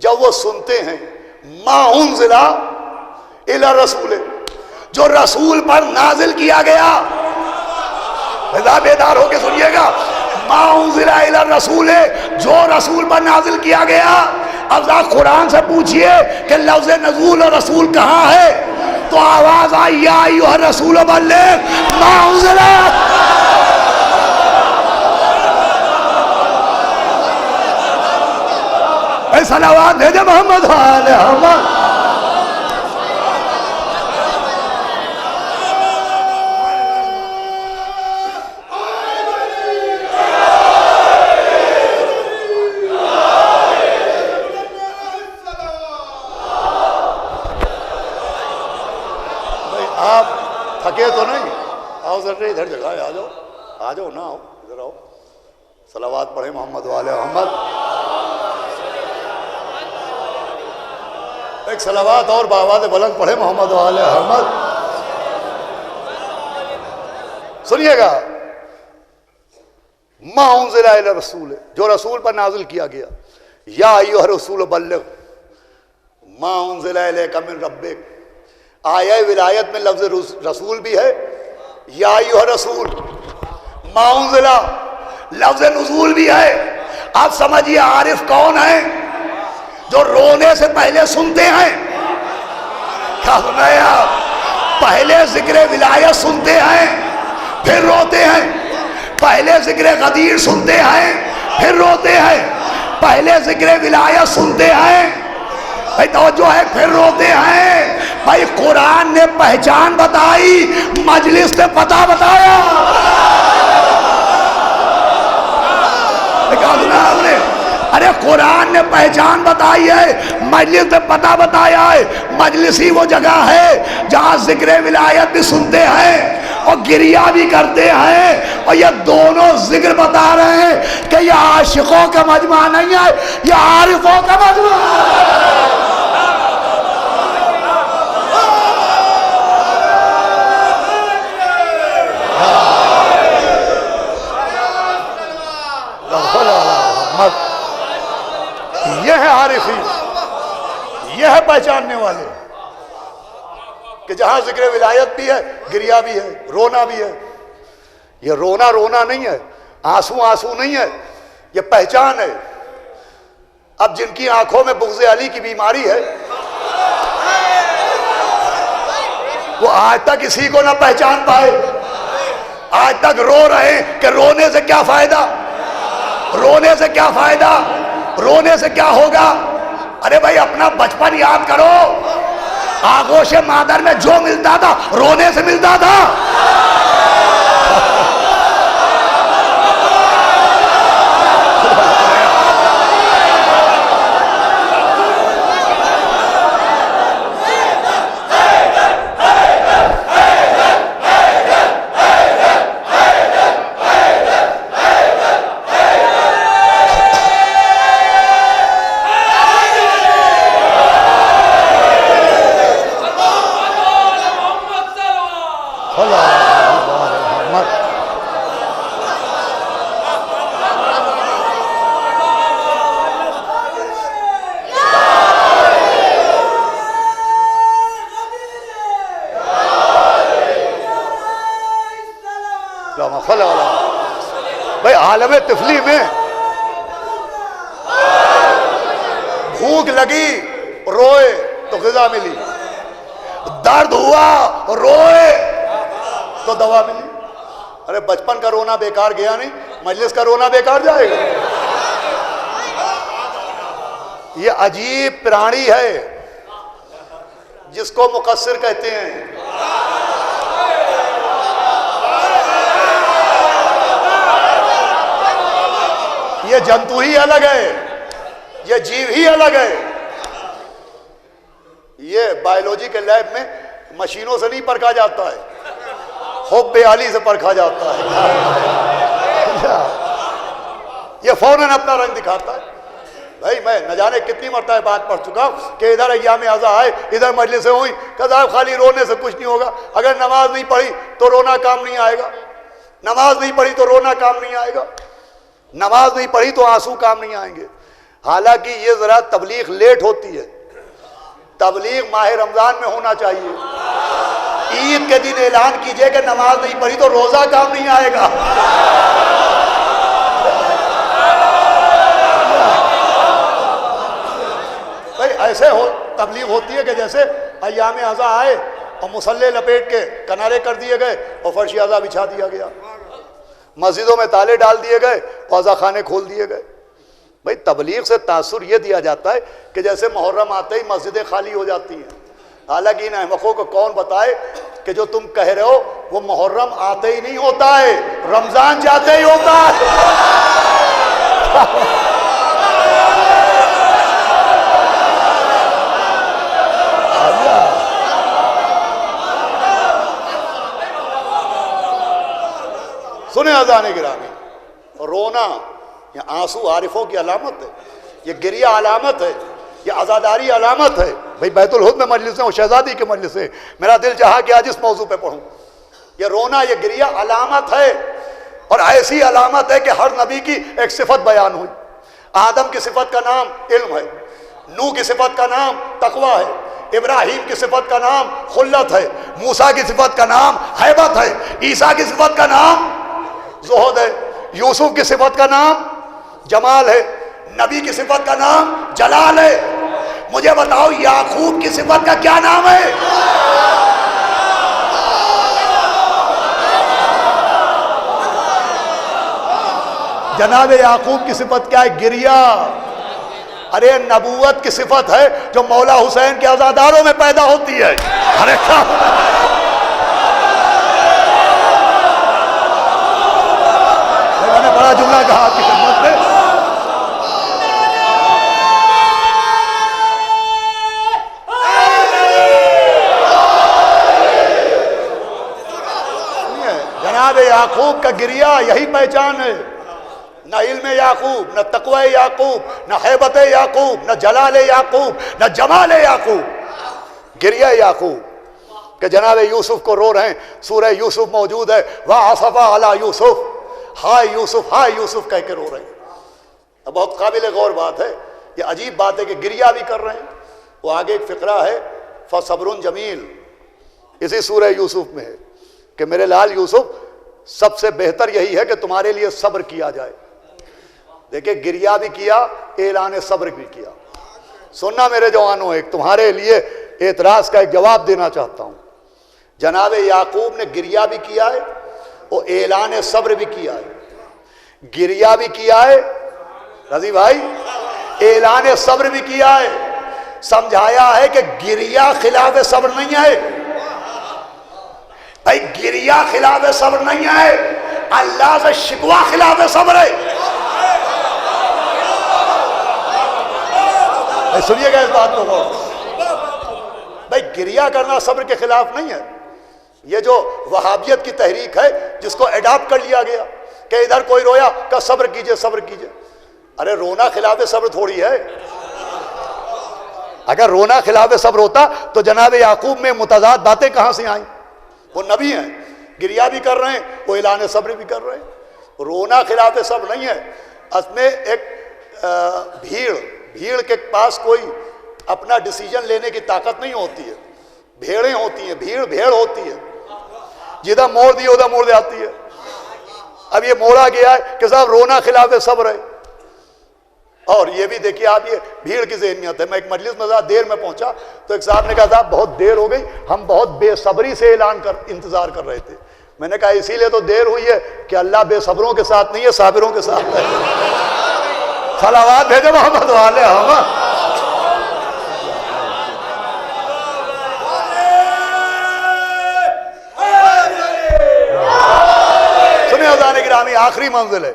جب وہ سنتے ہیں مَا أُنزِلَ إِلَى الرَّسُولِ, جو رسول پر نازل کیا گیا. بیدار ہو کے سنیے گا. ما انزل الی الرسول، جو رسول پر نازل کیا گیا. اب ذرا قرآن سے پوچھئے کہ لفظ نزول اور رسول کہاں ہے، تو آواز آئی یا ایھا الرسول بلغ ما انزل. اے صلوات بھیجے محمد وعلی محمد. آپ تھکے تو نہیں؟ آؤ ذرا ادھر جگہ ہے، آ جاؤ نا، آؤ ادھر آؤ. صلوات پڑھیں محمد وعلی محمد. ایک صلوات اور بآواز بلند پڑھیں محمد وعلی محمد. سنیے گا، ما انزل الی الرسول، جو رسول پر نازل کیا گیا. یا ایھا الرسول بلغ ما انزل الیک من ربک. آیہ ولایت میں لفظ رسول بھی ہے، یا ایھا الرسول. ما انزل لفظ نزول بھی ہے. آپ سمجھیے عارف کون ہے؟ جو رونے سے پہلے سنتے ہیں. کیا سنایا؟ پہلے ذکر ولایت سنتے ہیں پھر روتے ہیں. پہلے ذکر غدیر سنتے ہیں پھر روتے ہیں. پہلے ذکر ولایت سنتے ہیں بھائی توجہ ہے پھر روتے ہیں. بھائی قرآن نے پہچان بتائی، مجلس نے پتہ بتایا. کیا سنا آپ نے؟ ارے قرآن نے پہچان بتائی ہے، مجلس نے پتہ بتایا ہے. مجلس ہی وہ جگہ ہے جہاں ذکر ولایت بھی سنتے ہیں اور گریہ بھی کرتے ہیں. اور یہ دونوں ذکر بتا رہے ہیں کہ یہ عاشقوں کا مجمع نہیں ہے، یہ عارفوں کا مجمع ہے. یہ ہے عارفی، یہ ہے پہچاننے والے کہ جہاں ذکر ولایت بھی ہے، گریہ بھی ہے، رونا بھی ہے. یہ رونا رونا نہیں ہے، آنسو آنسو نہیں ہے، یہ پہچان ہے. اب جن کی آنکھوں میں بغض علی کی بیماری ہے وہ آج تک اسی کو نہ پہچان پائے. آج تک رو رہے ہیں کہ رونے سے کیا فائدہ، رونے سے کیا فائدہ، رونے سے کیا ہوگا. ارے بھائی اپنا بچپن یاد کرو. آغوش مادر میں جو ملتا تھا رونے سے ملتا تھا. بھائی عالم طفلی میں بھوک لگی روئے تو غذا ملی، درد ہوا روئے تو دوا ملی. ارے بچپن کا رونا بیکار گیا نہیں، مجلس کا رونا بیکار جائے گا. یہ عجیب پرانی ہے جس کو مقصر کہتے ہیں. یہ جنتو ہی الگ ہے، یہ جیو ہی الگ ہے. یہ بایولوجی کے لیب میں مشینوں سے نہیں پرکھا جاتا ہے، حب علی سے پرکھا جاتا ہے. یہ فوراً اپنا رنگ دکھاتا ہے. بھائی میں نہ جانے کتنی مرتبہ بات پڑھ چکا ہوں کہ ادھر ایام اعزا آئے، ادھر مجلس سے ہوئی کہ صاحب خالی رونے سے کچھ نہیں ہوگا. اگر نماز نہیں پڑھی تو رونا کام نہیں آئے گا، نماز نہیں پڑھی تو رونا کام نہیں آئے گا، نماز نہیں پڑھی تو آنسو کام نہیں آئیں گے. حالانکہ یہ ذرا تبلیغ لیٹ ہوتی ہے، تبلیغ ماہ رمضان میں ہونا چاہیے. عید کے دن اعلان کیجئے کہ نماز نہیں پڑھی تو روزہ کام نہیں آئے گا. بھائی ایسے تبلیغ ہوتی ہے کہ جیسے ایام اعضا آئے اور مسلح لپیٹ کے کنارے کر دیے گئے اور فرش اعضا بچھا دیا گیا, مسجدوں میں تالے ڈال دیے گئے, اعضا خانے کھول دیے گئے. بھائی تبلیغ سے تاثر یہ دیا جاتا ہے کہ جیسے محرم آتے ہی مسجدیں خالی ہو جاتی ہیں. حالانکہ ان احمقوں کو کون بتائے کہ جو تم کہہ رہے ہو وہ محرم آتے ہی نہیں ہوتا ہے, رمضان جاتے ہی ہوتا ہے. سنیں اذان گرامی, رونا یہ آنسو عارفوں کی علامت ہے, یہ گریہ علامت ہے, یہ عزاداری علامت ہے. بھئی بیت الہد میں مجلس ہے اور شہزادی کے مجلس ہے, میرا دل چاہا کہ آج اس موضوع پہ پڑھوں. یہ رونا یہ گریہ علامت ہے, اور ایسی علامت ہے کہ ہر نبی کی ایک صفت بیان ہوئی. آدم کی صفت کا نام علم ہے, نوح کی صفت کا نام تقوی ہے, ابراہیم کی صفت کا نام خلت ہے, موسیٰ کی صفت کا نام ہیبت ہے, عیسیٰ کی صفت کا نام زہد ہے, یوسف کی صفت کا نام جمال ہے, نبی کی صفت کا نام جلال ہے. مجھے بتاؤ یعقوب کی صفت کا کیا نام ہے؟ جناب یعقوب کی صفت کیا ہے؟ گریہ. ارے نبوت کی صفت ہے جو مولا حسین کے عزاداروں میں پیدا ہوتی ہے. ارے میں نے بڑا جملہ کہا آپ کی خدمت میں. جناب یعقوب کا گریہ یہی پہچان ہے. نہ علم یعقوب, نہ تقوی یعقوب, نہ ہیبت یعقوب, نہ جلال یعقوب, نہ جمال یعقوب. گریہ یعقوب کہ جناب یوسف کو رو رہے ہیں. سورہ یوسف موجود ہے, وَعَصَفَ عَلَى یوسف, ہائے یوسف ہائے یوسف کہہ کے رو رہے ہیں. بہت قابل غور بات ہے, یہ عجیب بات ہے کہ گریہ بھی کر رہے ہیں. وہ آگے ایک فقرہ ہے فَصَبْرٌ جَمِيلٌ, اسی سورہ یوسف میں ہے کہ میرے لال یوسف سب سے بہتر یہی ہے کہ تمہارے لیے صبر کیا جائے. دیکھیں گریہ بھی کیا, اعلان صبر بھی کیا. سننا میرے جوانوں, ایک تمہارے لیے اعتراض کا ایک جواب دینا چاہتا ہوں. جناب یعقوب نے گریہ بھی کیا ہے اور اعلان صبر بھی کیا ہے. گریہ بھی کیا ہے رضی بھائی, اعلان صبر بھی کیا ہے. سمجھایا ہے کہ گریہ خلاف صبر نہیں ہے. بھائی گریہ خلاف صبر نہیں ہے, اللہ سے شکوہ خلاف صبر ہے. سنیے گا اس بات کو. بھائی گریہ کرنا صبر کے خلاف نہیں ہے. یہ جو وہابیت کی تحریک ہے جس کو ایڈاپٹ کر لیا گیا کہ ادھر کوئی رویا کہ صبر کیجئے صبر کیجئے. ارے رونا خلاف صبر تھوڑی ہے. اگر رونا خلاف صبر ہوتا تو جناب یعقوب میں متضاد باتیں کہاں سے آئیں؟ وہ نبی ہیں, گریہ بھی کر رہے ہیں, وہ اعلان صبر بھی کر رہے ہیں. رونا خلاف صبر نہیں ہے. اس میں ایک بھیڑ کے پاس کوئی اپنا ڈیسیجن لینے کی طاقت نہیں ہوتی ہے. بھیڑیں ہوتی ہیں, بھیڑ ہوتی ہے, جدھر موڑ دی ادھر موڑ جاتی ہے. اب یہ موڑا گیا ہے کہ صاحب رونا خلاف صبر ہے. اور یہ بھی دیکھیے آپ, یہ بھیڑ کی ذہنیت ہے. میں ایک مجلس میں ذرا دیر میں پہنچا تو ایک صاحب نے کہا صاحب بہت دیر ہو گئی, ہم بہت بے صبری سے انتظار کر رہے تھے. میں نے کہا اسی لیے تو دیر ہوئی ہے کہ اللہ بے صبروں کے ساتھ نہیں ہے, صابروں کے ساتھ ہے. صلوات بھیجو محمد والے ہم. سنیں اذان گرامی, آخری منزل ہے.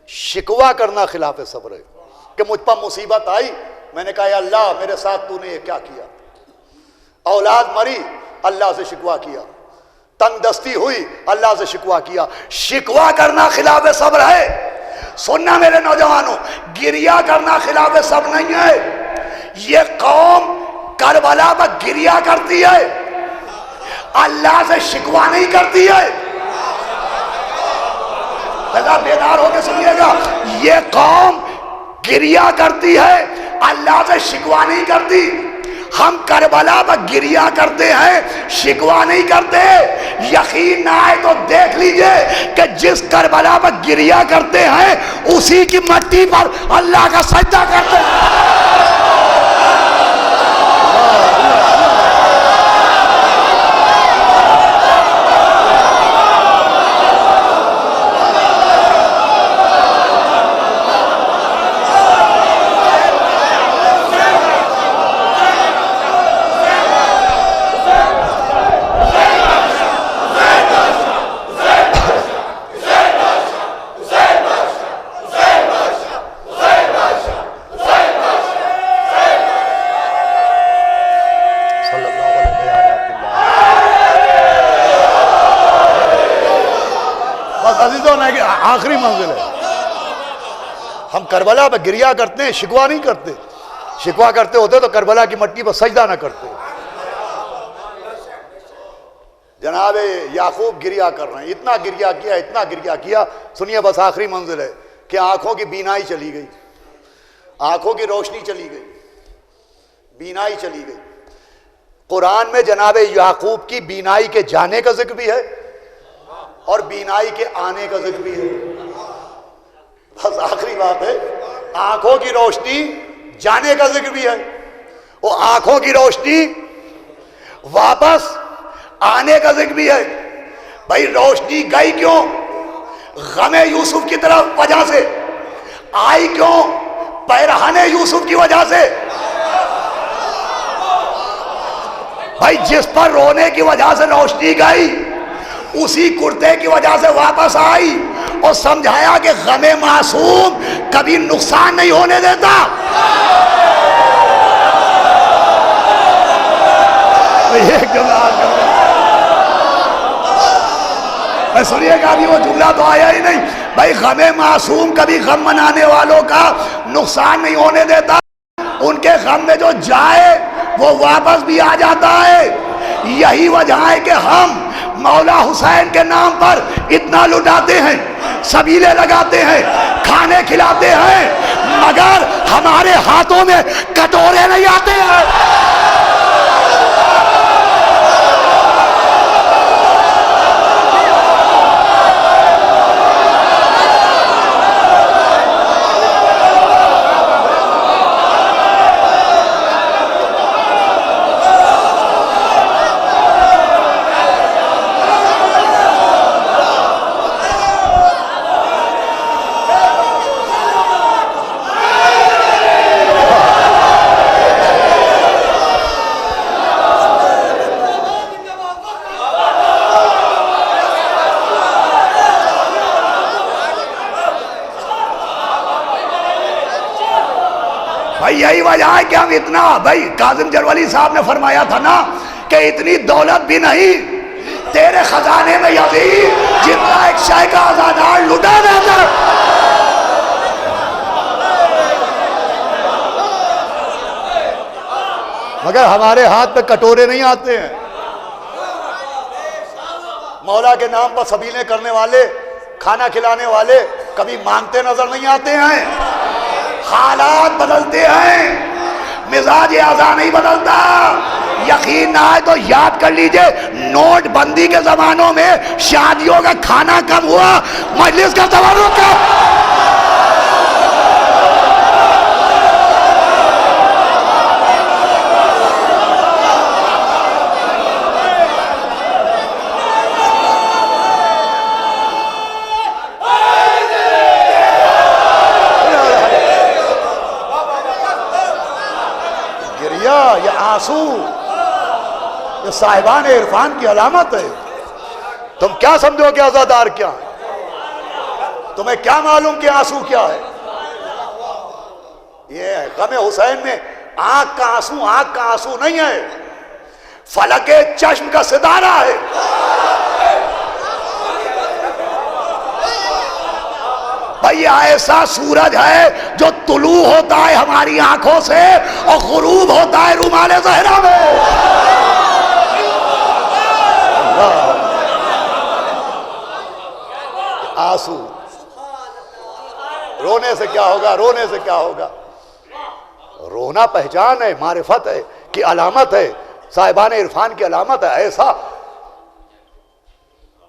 شکوہ کرنا خلاف صبر ہے کہ مجھ پر مصیبت آئی, میں نے کہا یا اللہ میرے ساتھ تو نے یہ کیا کیا. اولاد مری, اللہ سے شکوہ کیا. تنگ دستی ہوئی, اللہ سے شکوہ کیا. شکوہ کرنا خلاف صبر ہے. سننا میرے نوجوانوں, گریہ کرنا خلاف صبر نہیں ہے. یہ قوم کربلا پر گریہ کرتی ہے, اللہ سے شکوہ نہیں کرتی ہے. بیدار ہو کے سنیے گا, یہ قوم گریہ کرتی ہے, اللہ سے شکوہ نہیں کرتی. ہم کربلا پر گریا کرتے ہیں، شکوا نہیں کرتے۔ یقین نہ آئے تو دیکھ لیجئے کہ جس کربلا پر گریا کرتے ہیں اسی کی مٹی پر اللہ کا سجدہ کرتے ہیں۔ آخری منزل ہے۔ ہم کربلا پہ گریا کرتے ہیں، شکوا نہیں کرتے۔ شکوا کرتے ہوتے تو کربلا کی مٹی پر سجدہ نہ کرتے۔ جناب یعقوب گریا کر رہے ہیں، اتنا گریا کیا، اتنا گریا کیا۔ سنیے بس آخری منزل ہے کہ آنکھوں کی بینائی چلی گئی، آنکھوں کی روشنی چلی گئی، بینائی چلی گئی۔ قرآن میں جناب یعقوب کی بینائی کے جانے کا ذکر بھی ہے اور بینائی کے آنے کا ذکر بھی ہے۔ بس آخری بات ہے، آنکھوں کی روشنی جانے کا ذکر بھی ہے، وہ آنکھوں کی روشنی واپس آنے کا ذکر بھی ہے۔ بھائی روشنی گئی کیوں؟ غم یوسف کی طرف وجہ سے آئی، کیوں؟ پیرہن یوسف کی وجہ سے۔ بھائی جس پر رونے کی وجہ سے روشنی گئی اسی کرتے کی وجہ سے واپس آئی، اور سمجھایا کہ غم معصوم کبھی نقصان نہیں ہونے دیتا۔ میں سنیے گا، ابھی وہ جملہ تو آیا ہی نہیں۔ بھائی غم معصوم کبھی غم منانے والوں کا نقصان نہیں ہونے دیتا، ان کے غم میں جو جائے وہ واپس بھی آ جاتا ہے۔ یہی وجہ ہے کہ ہم مولا حسین کے نام پر اتنا لٹاتے ہیں، سبیلے لگاتے ہیں، کھانے کھلاتے ہیں، مگر ہمارے ہاتھوں میں کٹورے نہیں آتے ہیں۔ یہی وجہ ہے کہ ہم اتنا، بھائی کاظم جلولی صاحب نے فرمایا تھا نا کہ اتنی دولت بھی نہیں تیرے خزانے میں یزید جتنا ایک شے کا آزادار لٹا دیتا۔ مگر ہمارے ہاتھ پہ کٹورے نہیں آتے ہیں۔ مولا کے نام پر سبیلیں کرنے والے، کھانا کھلانے والے کبھی مانگتے نظر نہیں آتے ہیں۔ حالات بدلتے ہیں، مزاج اعضاء نہیں بدلتا۔ یقین نہ آئے تو یاد کر لیجئے، نوٹ بندی کے زمانوں میں شادیوں کا کھانا کم ہوا، مجلس کا تورق کم۔ یہ آنسو یہ صاحبان عرفان کی علامت ہے۔ تم کیا سمجھو کہ عزادار کیا ہے؟ تمہیں کیا معلوم کہ آنسو کیا ہے؟ یہ غم حسین میں آنکھ کا آنسو نہیں ہے، فلک چشم کا ستارہ ہے۔ بھئی ایسا سورج ہے جو طلوع ہوتا ہے ہماری آنکھوں سے اور غروب ہوتا ہے رومال زہرا میں۔ آنسو رونے سے کیا ہوگا؟ رونے سے کیا ہوگا؟ رونا پہچان ہے، معرفت ہے کی علامت ہے، صاحبان عرفان کی علامت ہے. ایسا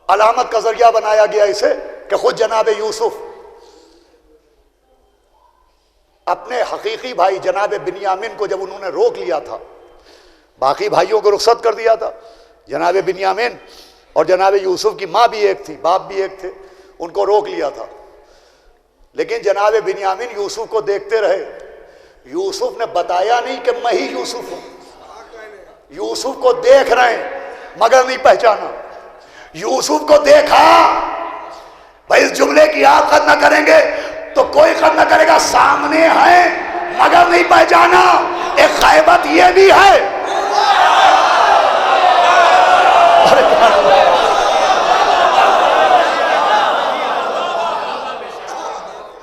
علامت کا ذریعہ بنایا گیا اسے کہ خود جناب یوسف اپنے حقیقی بھائی جناب بنیامین کو جب انہوں نے روک لیا تھا، باقی بھائیوں کو رخصت کر دیا تھا، جناب بنیامین اور جناب یوسف کی ماں بھی ایک تھی، باپ بھی ایک تھے، ان کو روک لیا تھا. لیکن جناب بنیامین یوسف کو دیکھتے رہے. یوسف نے بتایا نہیں کہ میں ہی یوسف ہوں. یوسف کو دیکھ رہے ہیں مگر نہیں پہچانا. یوسف کو دیکھا، بھائی اس جملے کی آپ قد نہ کریں گے تو کوئی قد نہ کرے گا، سامنے ہیں مگر نہیں پہچانا. ایک غیبت یہ بھی ہے.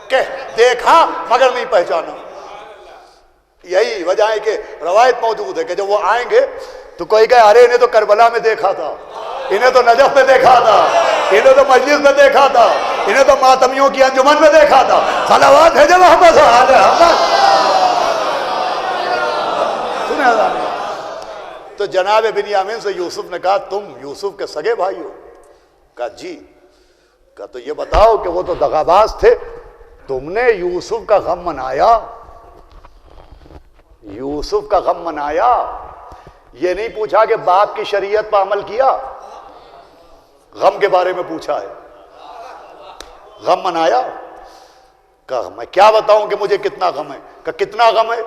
کہ دیکھا مگر نہیں پہچانا. یہی وجہ ہے کہ روایت موجود ہے کہ جب وہ آئیں گے تو کوئی کہے ارے انہیں تو کربلا میں دیکھا تھا، انہیں تو نجف میں دیکھا تھا، انہیں تو مجلس میں دیکھا تھا، انہیں تو ماتمیوں کی انجمن میں دیکھا تھا. صلوات ہے جب احمد سنے. تو جناب بنیامین سے یوسف نے کہا تم یوسف کے سگے بھائی ہو؟ کہا جی. کہا تو یہ بتاؤ کہ وہ تو دغاباز تھے، تم نے یوسف کا غم منایا؟ یوسف کا غم منایا، یہ نہیں پوچھا کہ باپ کی شریعت پر عمل کیا، غم کے بارے میں پوچھا ہے. غم منایا؟ کہا میں کیا بتاؤں کہ مجھے کتنا غم ہے. کہا کتنا غم ہے؟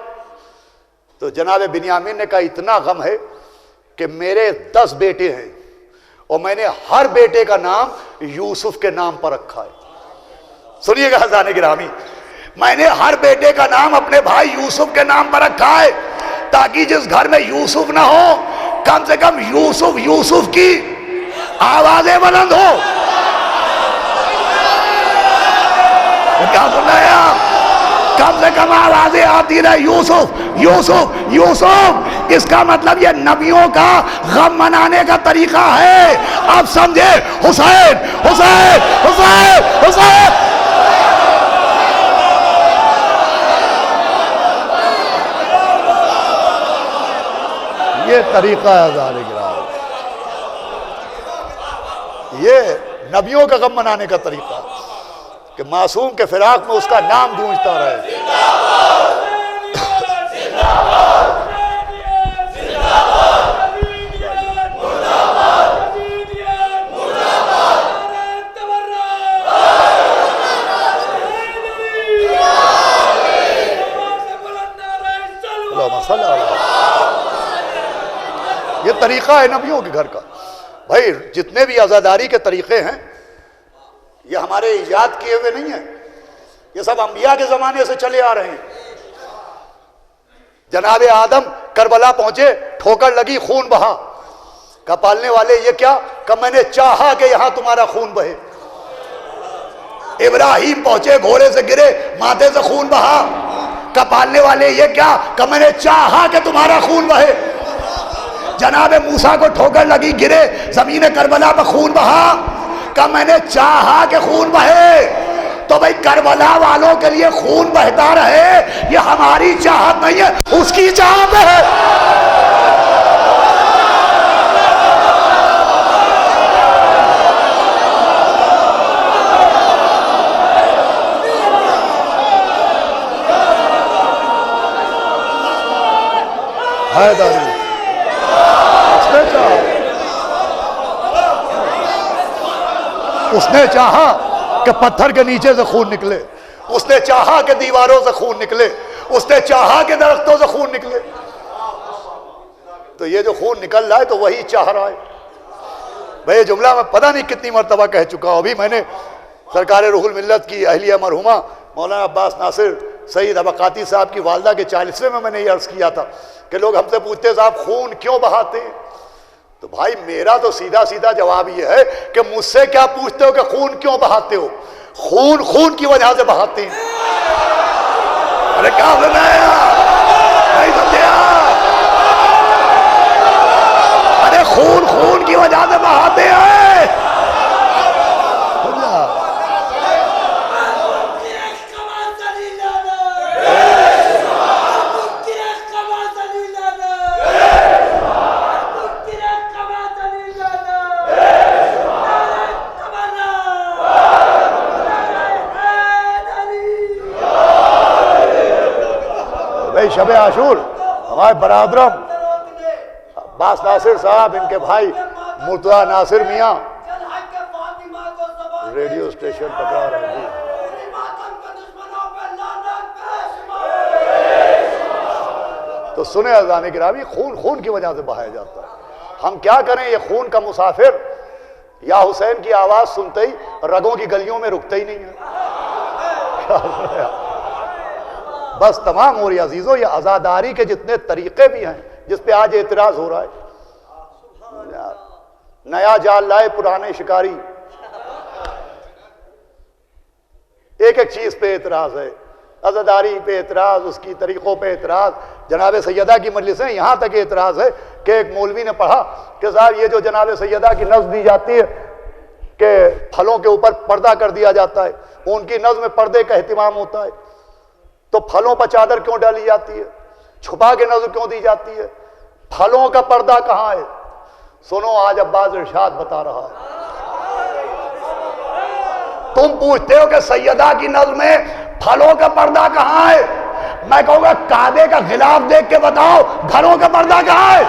تو جناب بنیامین نے کہا اتنا غم ہے کہ میرے 10 بیٹے ہیں اور میں نے ہر بیٹے کا نام یوسف کے نام پر رکھا ہے. سنیے گا حضرات گرامی، میں نے ہر بیٹے کا نام اپنے بھائی یوسف کے نام پر رکھا ہے تاکہ جس گھر میں یوسف نہ ہو کم سے کم یوسف یوسف کی آوازیں بلند ہو. کیا سن رہے ہیں آپ؟ کم سے کم آوازیں آتی رہے یوسف یوسف یوسف. اس کا مطلب یہ نبیوں کا غم منانے کا طریقہ ہے. آپ سمجھے؟ حسین حسین حسین حسین. یہ طریقہ ہے ہزارے گرام، یہ نبیوں کا غم منانے کا طریقہ کہ معصوم کے فراق میں اس کا نام گونجتا رہے. یہ طریقہ ہے نبیوں کے گھر کا. بھائی جتنے بھی عزاداری کے طریقے ہیں یہ ہمارے ایجاد کیے ہوئے نہیں ہیں، یہ سب انبیاء کے زمانے سے چلے آ رہے ہیں. جناب آدم کربلا پہنچے، ٹھوکر لگی، خون بہا. کہا پالنے والے یہ کیا؟ کہ میں نے چاہا کہ یہاں تمہارا خون بہے. ابراہیم پہنچے، گھوڑے سے گرے، ماتھے سے خون بہا. کہا پالنے والے یہ کیا؟ کہ میں نے چاہا کہ تمہارا خون بہے. جناب موسیٰ کو ٹھوکر لگی، گرے، زمین کربلا میں خون بہا. کہ میں نے چاہا کہ خون بہے. تو بھئی کربلا والوں کے لیے خون بہتا رہے یہ ہماری چاہت نہیں ہے، اس کی چاہت ہے. حیداری اس نے چاہا کہ پتھر کے نیچے سے خون نکلے، اس نے چاہا کہ دیواروں سے خون نکلے، اس نے چاہا کہ درختوں سے خون نکلے. تو یہ جو خون نکل رہا ہے تو وہی چاہ رہا ہے. بھئی یہ جملہ میں پتہ نہیں کتنی مرتبہ کہہ چکا ہوں. ابھی میں نے سرکار روح الملت کی اہلیہ مرحومہ مولانا عباس ناصر سید ابقاتی صاحب کی والدہ کے 40ویں میں نے یہ عرض کیا تھا کہ لوگ ہم سے پوچھتے صاحب خون کیوں بہاتے ہیں؟ تو بھائی میرا تو سیدھا سیدھا جواب یہ ہے کہ مجھ سے کیا پوچھتے ہو کہ خون کیوں بہاتے ہو؟ خون خون کی وجہ سے بہاتے ہیں. ارے کیا بنایا نہیں سمجھے آپ؟ ارے خون خون کی وجہ سے بہاتے ہیں. بھائی شب عاشور ہمارے برادرم عباس ناصر صاحب، ان کے بھائی مرتضی ناصر میاں ریڈیو اسٹیشن پکڑا رہے ہیں. تو سنیں عزیزان گرامی، خون خون کی وجہ سے بہایا جاتا ہے. ہم کیا کریں؟ یہ خون کا مسافر یا حسین کی آواز سنتے ہی رگوں کی گلیوں میں رکتے ہی نہیں ہے. بس تمام ہو رہی عزیزوں، یہ عزاداری کے جتنے طریقے بھی ہیں جس پہ آج اعتراض ہو رہا ہے. نیا جال لائے پرانے شکاری. ایک ایک چیز پہ اعتراض ہے، عزاداری پہ اعتراض، اس کی طریقوں پہ اعتراض. جناب سیدہ کی مجلسیں یہاں تک اعتراض ہے کہ ایک مولوی نے پڑھا کہ صاحب یہ جو جناب سیدہ کی نظم دی جاتی ہے کہ پھلوں کے اوپر پردہ کر دیا جاتا ہے، ان کی نظم میں پردے کا اہتمام ہوتا ہے، تو پھلوں پر چادر کیوں ڈالی جاتی ہے؟ چھپا کے نظر کیوں دی جاتی ہے؟ پھلوں کا پردہ کہاں ہے؟ سنو آج عباس ارشاد بتا رہا ہے. تم پوچھتے ہو کہ سیدہ کی نظم میں پھلوں کا پردہ کہاں ہے؟ میں کہوں گا کعبے کا غلاف دیکھ کے بتاؤ گھروں کا پردہ کہاں ہے؟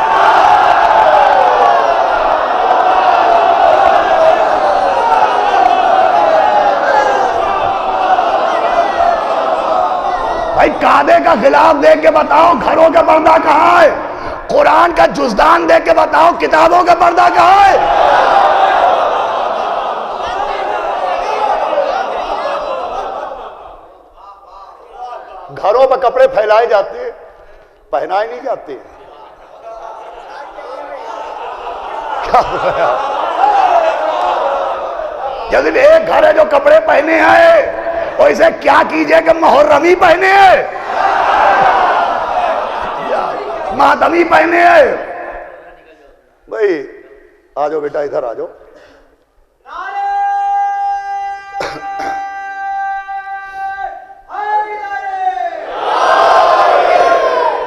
بھائی کعبے کا غلاف دیکھ کے بتاؤ گھروں کا پردہ کہاں ہے؟ قرآن کا جزدان دیکھ کے بتاؤ کتابوں کا پردہ کہاں ہے؟ گھروں پر کپڑے پھیلائے جاتے ہیں، پہنائے نہیں جاتے. جب ایک گھر ہے جو کپڑے پہنے ہیں، اور اسے کیا کیجئے کہ محرمی پہنے ہیں، ماتمی پہنے ہیں. بھائی آجو بیٹا ادھر آجو.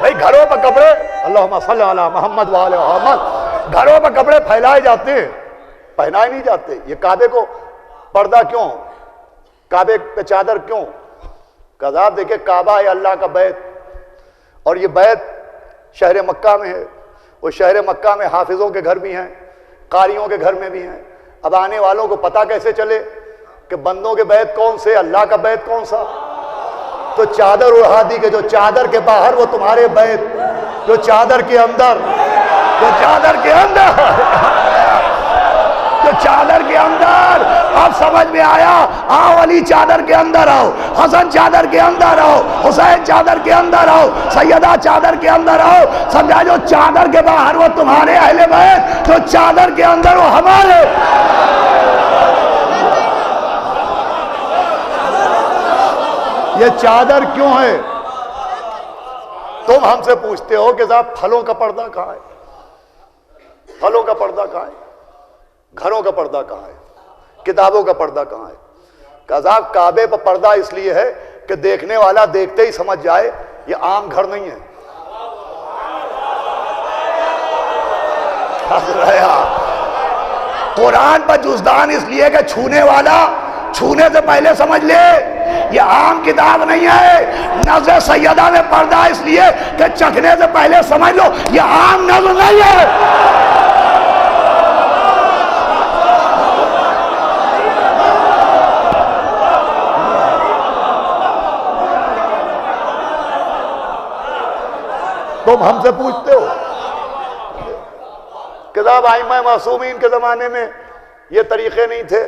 بھائی گھروں پر کپڑے، اللہم صلی علی محمد وآل محمد، گھروں پر کپڑے پھیلائے جاتے ہیں، پہنائے نہیں جاتے. یہ کعبے کو پردہ کیوں؟ کعبے پہ چادر کیوں؟ کذاب دیکھیں، کعبہ ہے اللہ کا بیت، اور یہ بیت شہر مکہ میں ہے. وہ شہر مکہ میں حافظوں کے گھر بھی ہیں، قاریوں کے گھر میں بھی ہیں. اب آنے والوں کو پتہ کیسے چلے کہ بندوں کے بیت کون سے، اللہ کا بیت کون سا؟ تو چادر اڑا دی کہ جو چادر کے باہر وہ تمہارے بیت، جو چادر کے اندر، جو چادر کے اندر، جو چادر کے اندر. اب سمجھ میں آیا؟ آؤ علی چادر کے اندر آؤ، حسن چادر کے اندر آؤ، حسین چادر کے اندر آؤ، سیدہ چادر کے اندر آؤ. سمجھا جو چادر کے باہر وہ تمہارے اہل بیت، جو چادر کے اندر وہ ہمارے. یہ چادر کیوں ہے؟ تم ہم سے پوچھتے ہو کہ صاحب پھلوں کا پردہ کہاں ہے؟ پھلوں کا پردہ کہاں ہے؟ گھروں کا پردہ کہاں ہے؟ کتابوں کا پردہ کہاں ہے؟ کہ صاحب کعبے پر پردہ اس لیے ہے کہ دیکھنے والا دیکھتے ہی سمجھ جائے یہ عام گھر نہیں ہے. قرآن پر جزدان اس لیے کہ چھونے والا چھونے سے پہلے سمجھ لے یہ عام کتاب نہیں ہے. نظر سیدہ میں پردہ اس لیے کہ چکھنے سے پہلے سمجھ لو یہ عام نظر نہیں ہے. تم ہم سے پوچھتے ہو کہ صاحب ائمہ معصومین کے زمانے میں یہ طریقے نہیں تھے،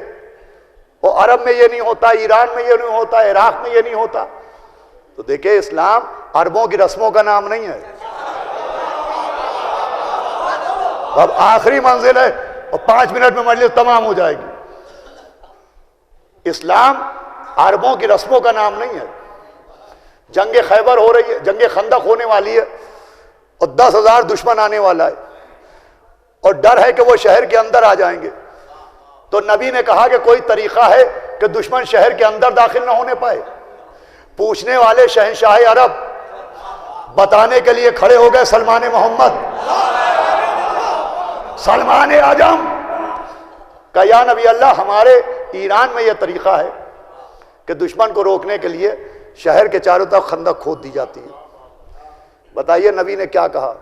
وہ عرب میں یہ نہیں ہوتا، ایران میں یہ نہیں ہوتا، عراق میں یہ نہیں ہوتا. تو دیکھیں اسلام عربوں کی رسموں کا نام نہیں ہے. اب آخری منزل ہے اور 5 منٹ میں مجلس تمام ہو جائے گی. اسلام عربوں کی رسموں کا نام نہیں ہے. جنگ خیبر ہو رہی ہے، جنگ خندق ہونے والی ہے اور 10,000 دشمن آنے والا ہے اور ڈر ہے کہ وہ شہر کے اندر آ جائیں گے. تو نبی نے کہا کہ کوئی طریقہ ہے کہ دشمن شہر کے اندر داخل نہ ہونے پائے. پوچھنے والے شہنشاہ عرب بتانے کے لیے کھڑے ہو گئے سلمان محمد، سلمان اعظم کہ یا نبی اللہ ہمارے ایران میں یہ طریقہ ہے کہ دشمن کو روکنے کے لیے شہر کے چاروں طرف خندق کھود دی جاتی ہے. بتائیے نبی نے کیا کہا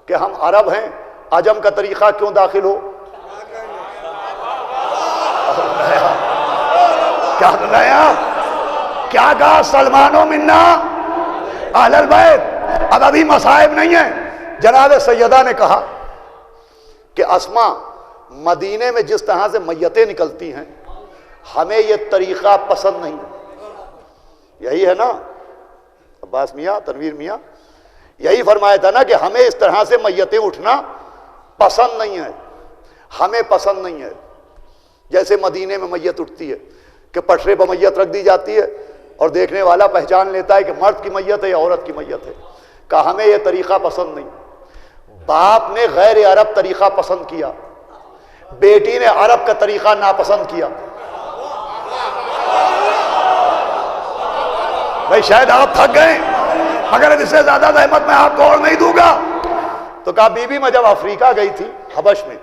کہ ہم عرب ہیں، عجم کا طریقہ کیوں داخل ہو؟ کیا بتایا؟ کیا کہا؟ سلمانو منا اہل البیت۔ اب ابھی مصائب نہیں ہیں۔ جناب سیدہ نے کہا کہ اسما، مدینے میں جس طرح سے میتیں نکلتی ہیں ہمیں یہ طریقہ پسند نہیں۔ یہی ہے نا عباس میاں، تنویر میاں، یہی فرمایا تھا نا کہ ہمیں اس طرح سے میتیں اٹھنا پسند نہیں ہے، ہمیں پسند نہیں ہے۔ جیسے مدینے میں میت اٹھتی ہے کہ پٹھرے پر میت رکھ دی جاتی ہے اور دیکھنے والا پہچان لیتا ہے کہ مرد کی میت ہے یا عورت کی میت ہے۔ کہا ہمیں یہ طریقہ پسند نہیں۔ باپ نے غیر عرب طریقہ پسند کیا، بیٹی نے عرب کا طریقہ ناپسند کیا۔ بھائی شاید آپ تھک گئے مگر اس سے زیادہ زحمت میں آپ کو اور نہیں دوں گا۔ تو کہا بی بی میں جب افریقہ گئی تھی حبش میں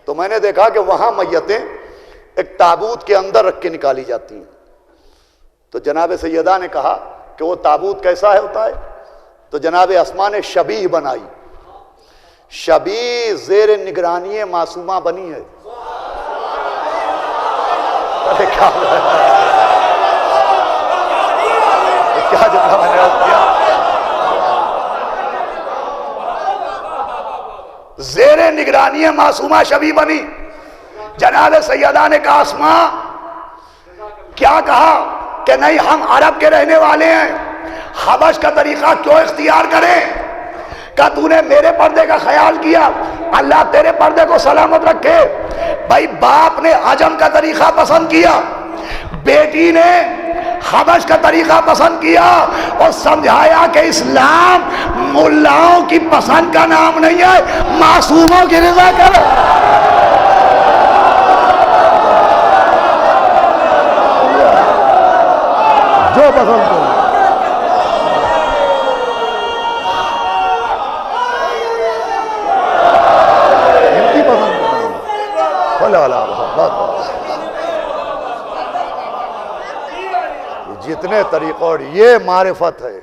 تو میں نے دیکھا کہ وہاں میتیں ایک تابوت کے اندر رکھ کے نکالی جاتی ہیں۔ تو جناب سیدہ نے کہا کہ وہ تابوت کیسا ہے ہوتا ہے؟ تو جناب اسما نے شبیہ بنائی، شبیہ زیر نگرانی معصومہ بنی ہے۔ کیا جملہ میں نے عرض کیا؟ زیر نگرانی معصومہ شبیہ بنی۔ جناب سیدہ نے کہا اسما، کیا کہا کہ نہیں ہم عرب کے رہنے والے ہیں، حبش کا طریقہ کیوں اختیار کریں؟ کہا تو نے میرے پردے کا خیال کیا، اللہ تیرے پردے کو سلامت رکھے۔ بھائی باپ نے عجم کا طریقہ پسند کیا، بیٹی نے حبش کا طریقہ پسند کیا اور سمجھایا کہ اسلام ملاؤں کی پسند کا نام نہیں ہے، معصوموں کی رضا کا۔ جو پسند کرو۔ انتی پسند کرو۔ جتنے طریقوں، اور یہ معرفت ہے،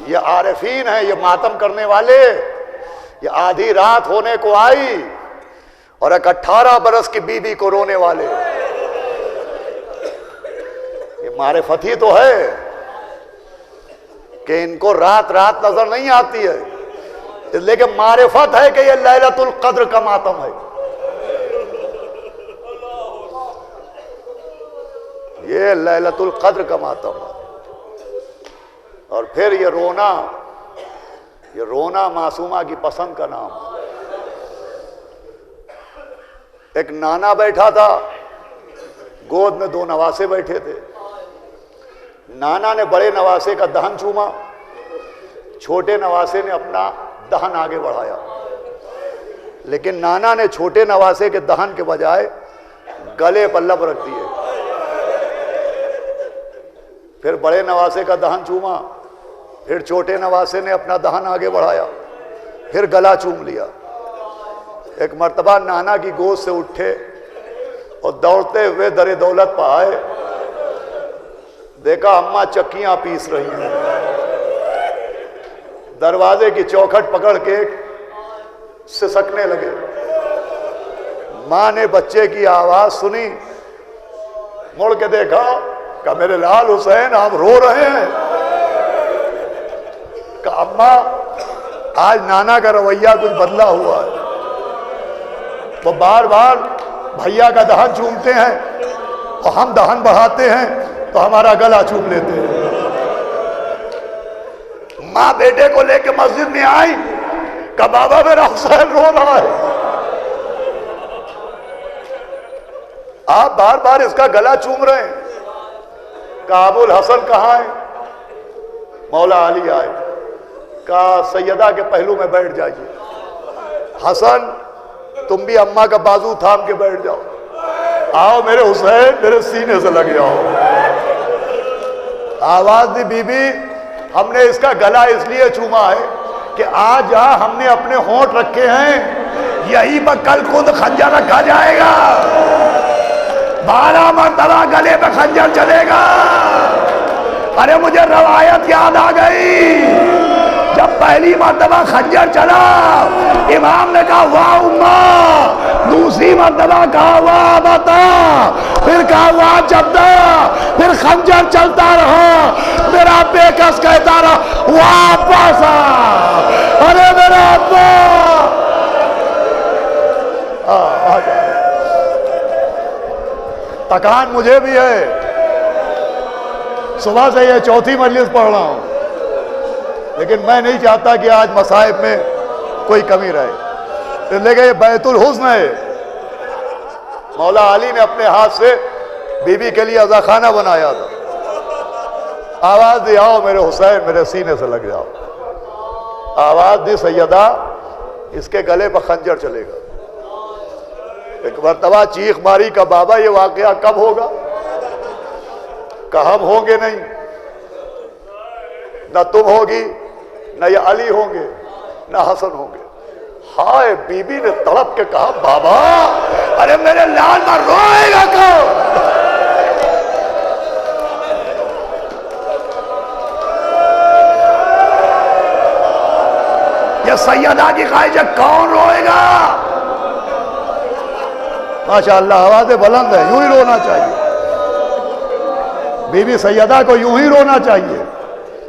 یہ عارفین ہیں، یہ ماتم کرنے والے۔ یہ آدھی رات ہونے کو آئی اور ایک 18 برس کی بی بی کو رونے والے۔ معرفت ہی تو ہے کہ ان کو رات رات نظر نہیں آتی ہے، اس لیے کہ معرفت ہے کہ یہ لیلۃ القدر کا ماتم ہے۔ یہ لیلۃ القدر کا ماتم ہے۔ اور پھر یہ رونا معصومہ کی پسند کا نام۔ ایک نانا بیٹھا تھا، گود میں 2 نواسے بیٹھے تھے۔ نانا نے بڑے نواسے کا دہن چوما، چھوٹے نواسے نے اپنا دہن آگے بڑھایا، لیکن نانا نے چھوٹے نواسے کے دہن کے بجائے گلے پر لب رکھ دیے۔ پھر بڑے نواسے کا دہن چوما، پھر چھوٹے نواسے نے اپنا دہن آگے بڑھایا، پھر گلا چوم لیا۔ ایک مرتبہ نانا کی گود سے اٹھے اور دوڑتے ہوئے در دولت پہ آئے، دیکھا اماں چکیاں پیس رہی ہیں۔ دروازے کی چوکھٹ پکڑ کے سسکنے لگے۔ ماں نے بچے کی آواز سنی، مڑ کے دیکھا کہ میرے لال حسین آپ رو رہے ہیں۔ کہ اماں آج نانا کا رویہ کچھ بدلا ہوا ہے، وہ بار بار بھیا کا دہن چومتے ہیں اور ہم دہن بڑھاتے ہیں تو ہمارا گلا چوم لیتے ہیں۔ ماں بیٹے کو لے کے مسجد میں آئی کہ بابا میرا حسین رو رہا ہے، آپ بار بار اس کا گلا چوم رہے ہیں۔ کہا ابو الحسن کہاں ہے؟ مولا علی آئے، کہا سیدہ کے پہلو میں بیٹھ جائیے۔ حسن تم بھی اماں کا بازو تھام کے بیٹھ جاؤ، آؤ میرے حسین میرے سینے سے لگ جاؤ۔ آواز دی بی بی ہم نے اس کا گلا اس لیے چوما ہے کہ آج جہاں ہم نے اپنے ہونٹ رکھے ہیں یہی پر کل خود خنجر رکھا جائے گا، 12 مرتبہ گلے پہ خنجر چلے گا۔ ارے مجھے روایت یاد آ گئی، جب پہلی مرتبہ خنجر چلا امام نے کہا واہ اماں، دوسری مرتبہ کہا واہ بتا، پھر کہا واہ جدہ، پھر خنجر چلتا رہا، میرا بے کس کہتا رہا واہ پاسا، ارے میرا ابا تکان مجھے بھی ہے، صبح سے یہ چوتھی مجلس پڑھ رہا ہوں، لیکن میں نہیں چاہتا کہ آج مصائب میں کوئی کمی رہے، لیکن یہ بیت الحزن ہے۔ مولا علی نے اپنے ہاتھ سے بی بی کے لیے عزا خانہ بنایا تھا، آواز دی آؤ میرے حسین میرے سینے سے لگ جاؤ، آواز دی سیدہ اس کے گلے پر خنجر چلے گا۔ ایک مرتبہ چیخ ماری کا بابا یہ واقعہ کب ہوگا؟ کہ ہم ہوں گے نہیں، نہ تم ہوگی، نہ یہ علی ہوں گے، نہ حسن ہوں گے۔ ہائے، بی بی نے تڑپ کے کہا بابا ارے میرے لال میں روئے گا کون؟ یہ سیدہ کی خواہش ہے، کون روئے گا؟ ماشاءاللہ آوازیں بلند ہے، یوں ہی رونا چاہیے، بی بی سیدہ کو یوں ہی رونا چاہیے،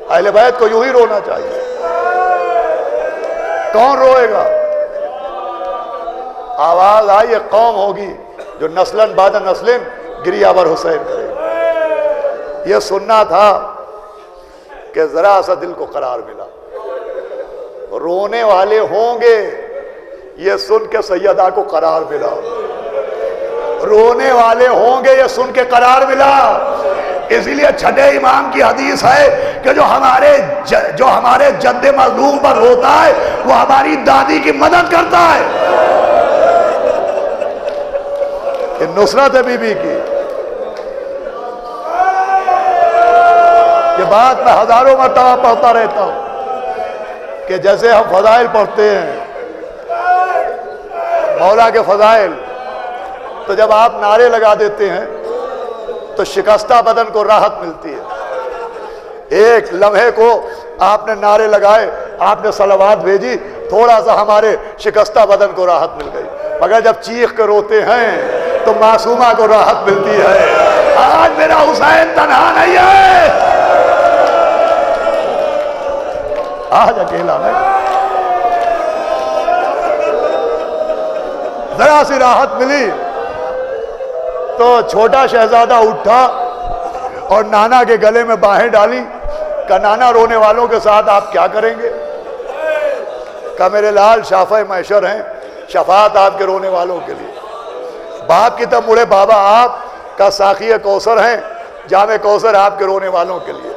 اہل بیت کو یوں ہی رونا چاہیے۔ کون روئے گا؟ آواز آئی، قوم ہوگی جو نسلن بعد نسلن گریہ بر حسین کرے گی۔ یہ سننا تھا کہ ذرا سا دل کو قرار ملا، رونے والے ہوں گے، یہ سن کے سیدہ کو قرار ملا، رونے والے ہوں گے، یہ سن کے قرار ملا۔ اسی لیے چھٹے امام کی حدیث ہے کہ جو ہمارے جد مظلوم پر روتا ہے وہ ہماری دادی کی مدد کرتا ہے۔ یہ نصرت ہے بی بی کی۔ یہ بات میں ہزاروں مرتبہ پڑھتا رہتا ہوں کہ جیسے ہم فضائل پڑھتے ہیں، مولا کے فضائل، تو جب آپ نعرے لگا دیتے ہیں تو شکستہ بدن کو راحت ملتی ہے۔ ایک لمحے کو آپ نے نعرے لگائے، آپ نے صلوات بھیجی، تھوڑا سا ہمارے شکستہ بدن کو راحت مل گئی، مگر جب چیخ کے روتے ہیں تو معصومہ کو راحت ملتی ہے۔ آج میرا حسین تنہا نہیں ہے، آج اکیلا نہیں۔ ذرا سی راحت ملی تو چھوٹا شہزادہ اٹھا اور نانا کے گلے میں باہیں ڈالی، کہ نانا رونے والوں کے ساتھ آپ کیا کریں گے؟ کہ میرے لال شافع محشر ہیں، شفاعت آپ کے رونے والوں کے لیے۔ باپ کی طرف مڑے بابا آپ کا ساقی کوثر ہیں، جام کوثر آپ کے رونے والوں کے لیے۔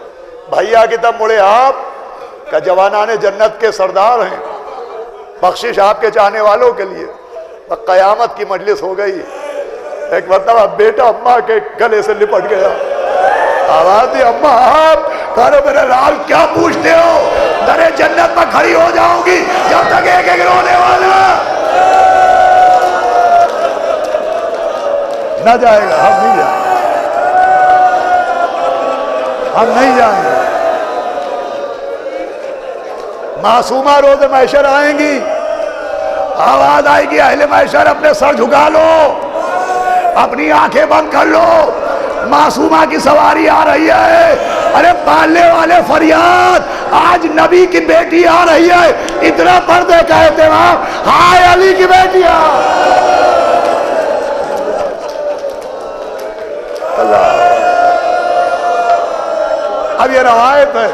بھائیا کی طرف مڑے آپ کا جوانان جنت کے سردار ہیں، بخشش آپ کے چاہنے والوں کے لیے۔ قیامت کی مجلس ہو گئی، ایک مرتبہ بیٹا اماں کے گلے سے لپٹ گیا، آواز دی اماں آپ کہا میرے لال کیا پوچھتے ہو؟ در جنت میں کھڑی ہو جاؤں گی جب تک ایک ایک رونے والا نہ جائے گا۔ ہم نہیں جائیں گے، ہم نہیں جائیں گے۔ معصومہ روز محشر آئیں گی، آواز آئے گی اہل محشر اپنے سر جھکا لو، اپنی آنکھیں بند کر لو، معصومہ کی سواری آ رہی ہے۔ ارے پالنے والے فریاد، آج نبی کی بیٹی آ رہی ہے، اتنا پردے کا اہتمام، ہائے علی کی بیٹیاں۔ اللہ، اب یہ روایت ہے،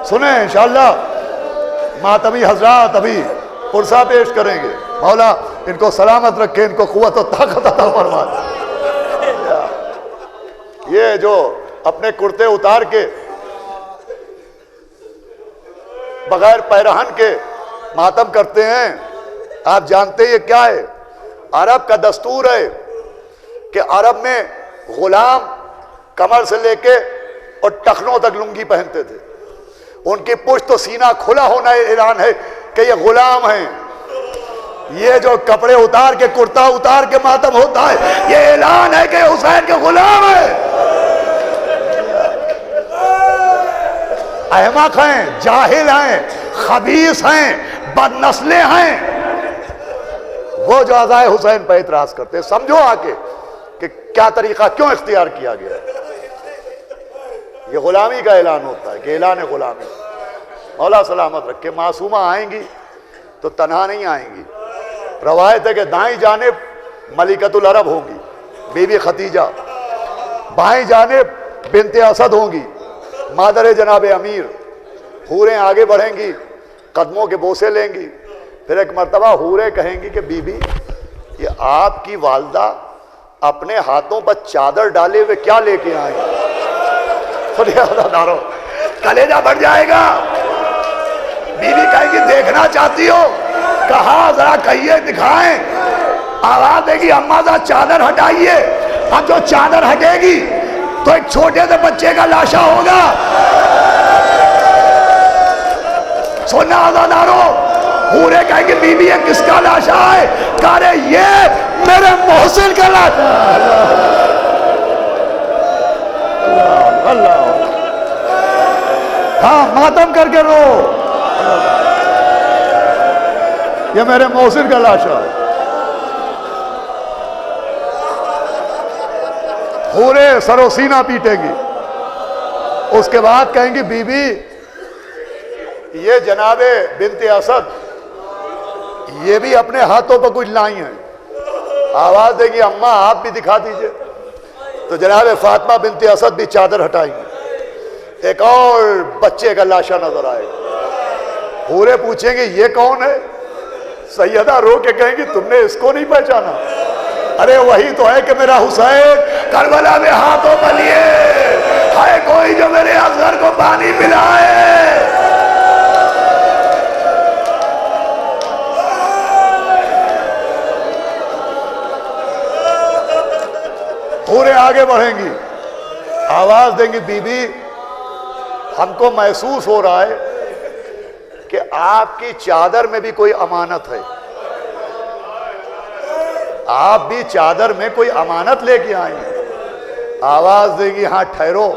سنیں انشاءاللہ ماتمی حضرات ابھی پرسہ پیش کریں گے، مولا ان کو سلامت رکھے، ان کو قوت و طاقت عطا فرمائے۔ یہ جو اپنے کرتے اتار کے بغیر پیرہن کے ماتم کرتے ہیں، آپ جانتے ہیں یہ کیا ہے؟ عرب کا دستور ہے کہ عرب میں غلام کمر سے لے کے اور ٹخنوں تک لنگی پہنتے تھے، ان کی پشت و سینہ کھلا ہونا اعلان ہے کہ یہ غلام ہیں۔ یہ جو کپڑے اتار کے کرتا اتار کے ماتم ہوتا ہے، یہ اعلان ہے کہ حسین کے غلام ہے۔ احمق ہیں، جاہل ہیں، خبیث ہیں، بد نسلیں ہیں، وہ جو عزائے حسین پہ اعتراض کرتے ہیں. سمجھو آ کے کہ کیا طریقہ کیوں اختیار کیا گیا ہے. یہ غلامی کا اعلان ہوتا ہے کہ اعلان غلامی. مولا سلامت رکھے. معصومہ آئیں گی تو تنہا نہیں آئیں گی. روایت ہے کہ دائیں جانب ملکۃ العرب ہوں گی بی بی ختیجہ، بائیں جانب بنت اسد ہوں گی مادر جناب امیر. حوریں آگے بڑھیں گی، قدموں کے بوسے لیں گی. پھر ایک مرتبہ حوریں کہیں گی کہ بی بی یہ آپ کی والدہ اپنے ہاتھوں پر چادر ڈالے ہوئے کیا لے کے آئیں؟ دارو کلیجہ بڑھ جائے گا. بی بی کہے گی دیکھنا چاہتی ہو؟ کہا ذرا کہیے دکھائیں. آواز دے گی اماں ذرا چادر ہٹائیے. اب جو چادر ہٹے گی تو ایک چھوٹے سے بچے کا لاشا ہوگا. سننا آزادارو، حوریں کہیں گے بی بی یہ کس کا لاشا ہے؟ کہا رہے یہ میرے محسن کا لاشا ہے. اللہ ہاں ماتم کر کے رو، یہ میرے محسن کا لاشا ہے. حوریں سر و سینہ پیٹیں گی. اس کے بعد کہیں گی بی بی یہ جناب بنت اسد یہ بھی اپنے ہاتھوں پر کچھ لائی ہیں. آواز دے گی اماں آپ بھی دکھا دیجئے. تو جناب فاطمہ بنت اسد بھی چادر ہٹائیں گی. ایک اور بچے کا لاشا نظر آئے گا. حوریں پوچھیں گے یہ کون ہے؟ سیدہ رو کے کہیں گی تم نے اس کو نہیں پہچانا؟ ارے وہی تو ہے کہ میرا حسین کربلا میں ہاتھوں پر لیے ہے کوئی جو میرے اصغر کو پانی پلائے. حوریں آگے بڑھیں گی، آواز دیں گی بی بی ہم کو محسوس ہو رہا ہے کہ آپ کی چادر میں بھی کوئی امانت ہے. آپ بھی چادر میں کوئی امانت لے کے آئیں گے. آواز دیں گی ہاں ٹھہرو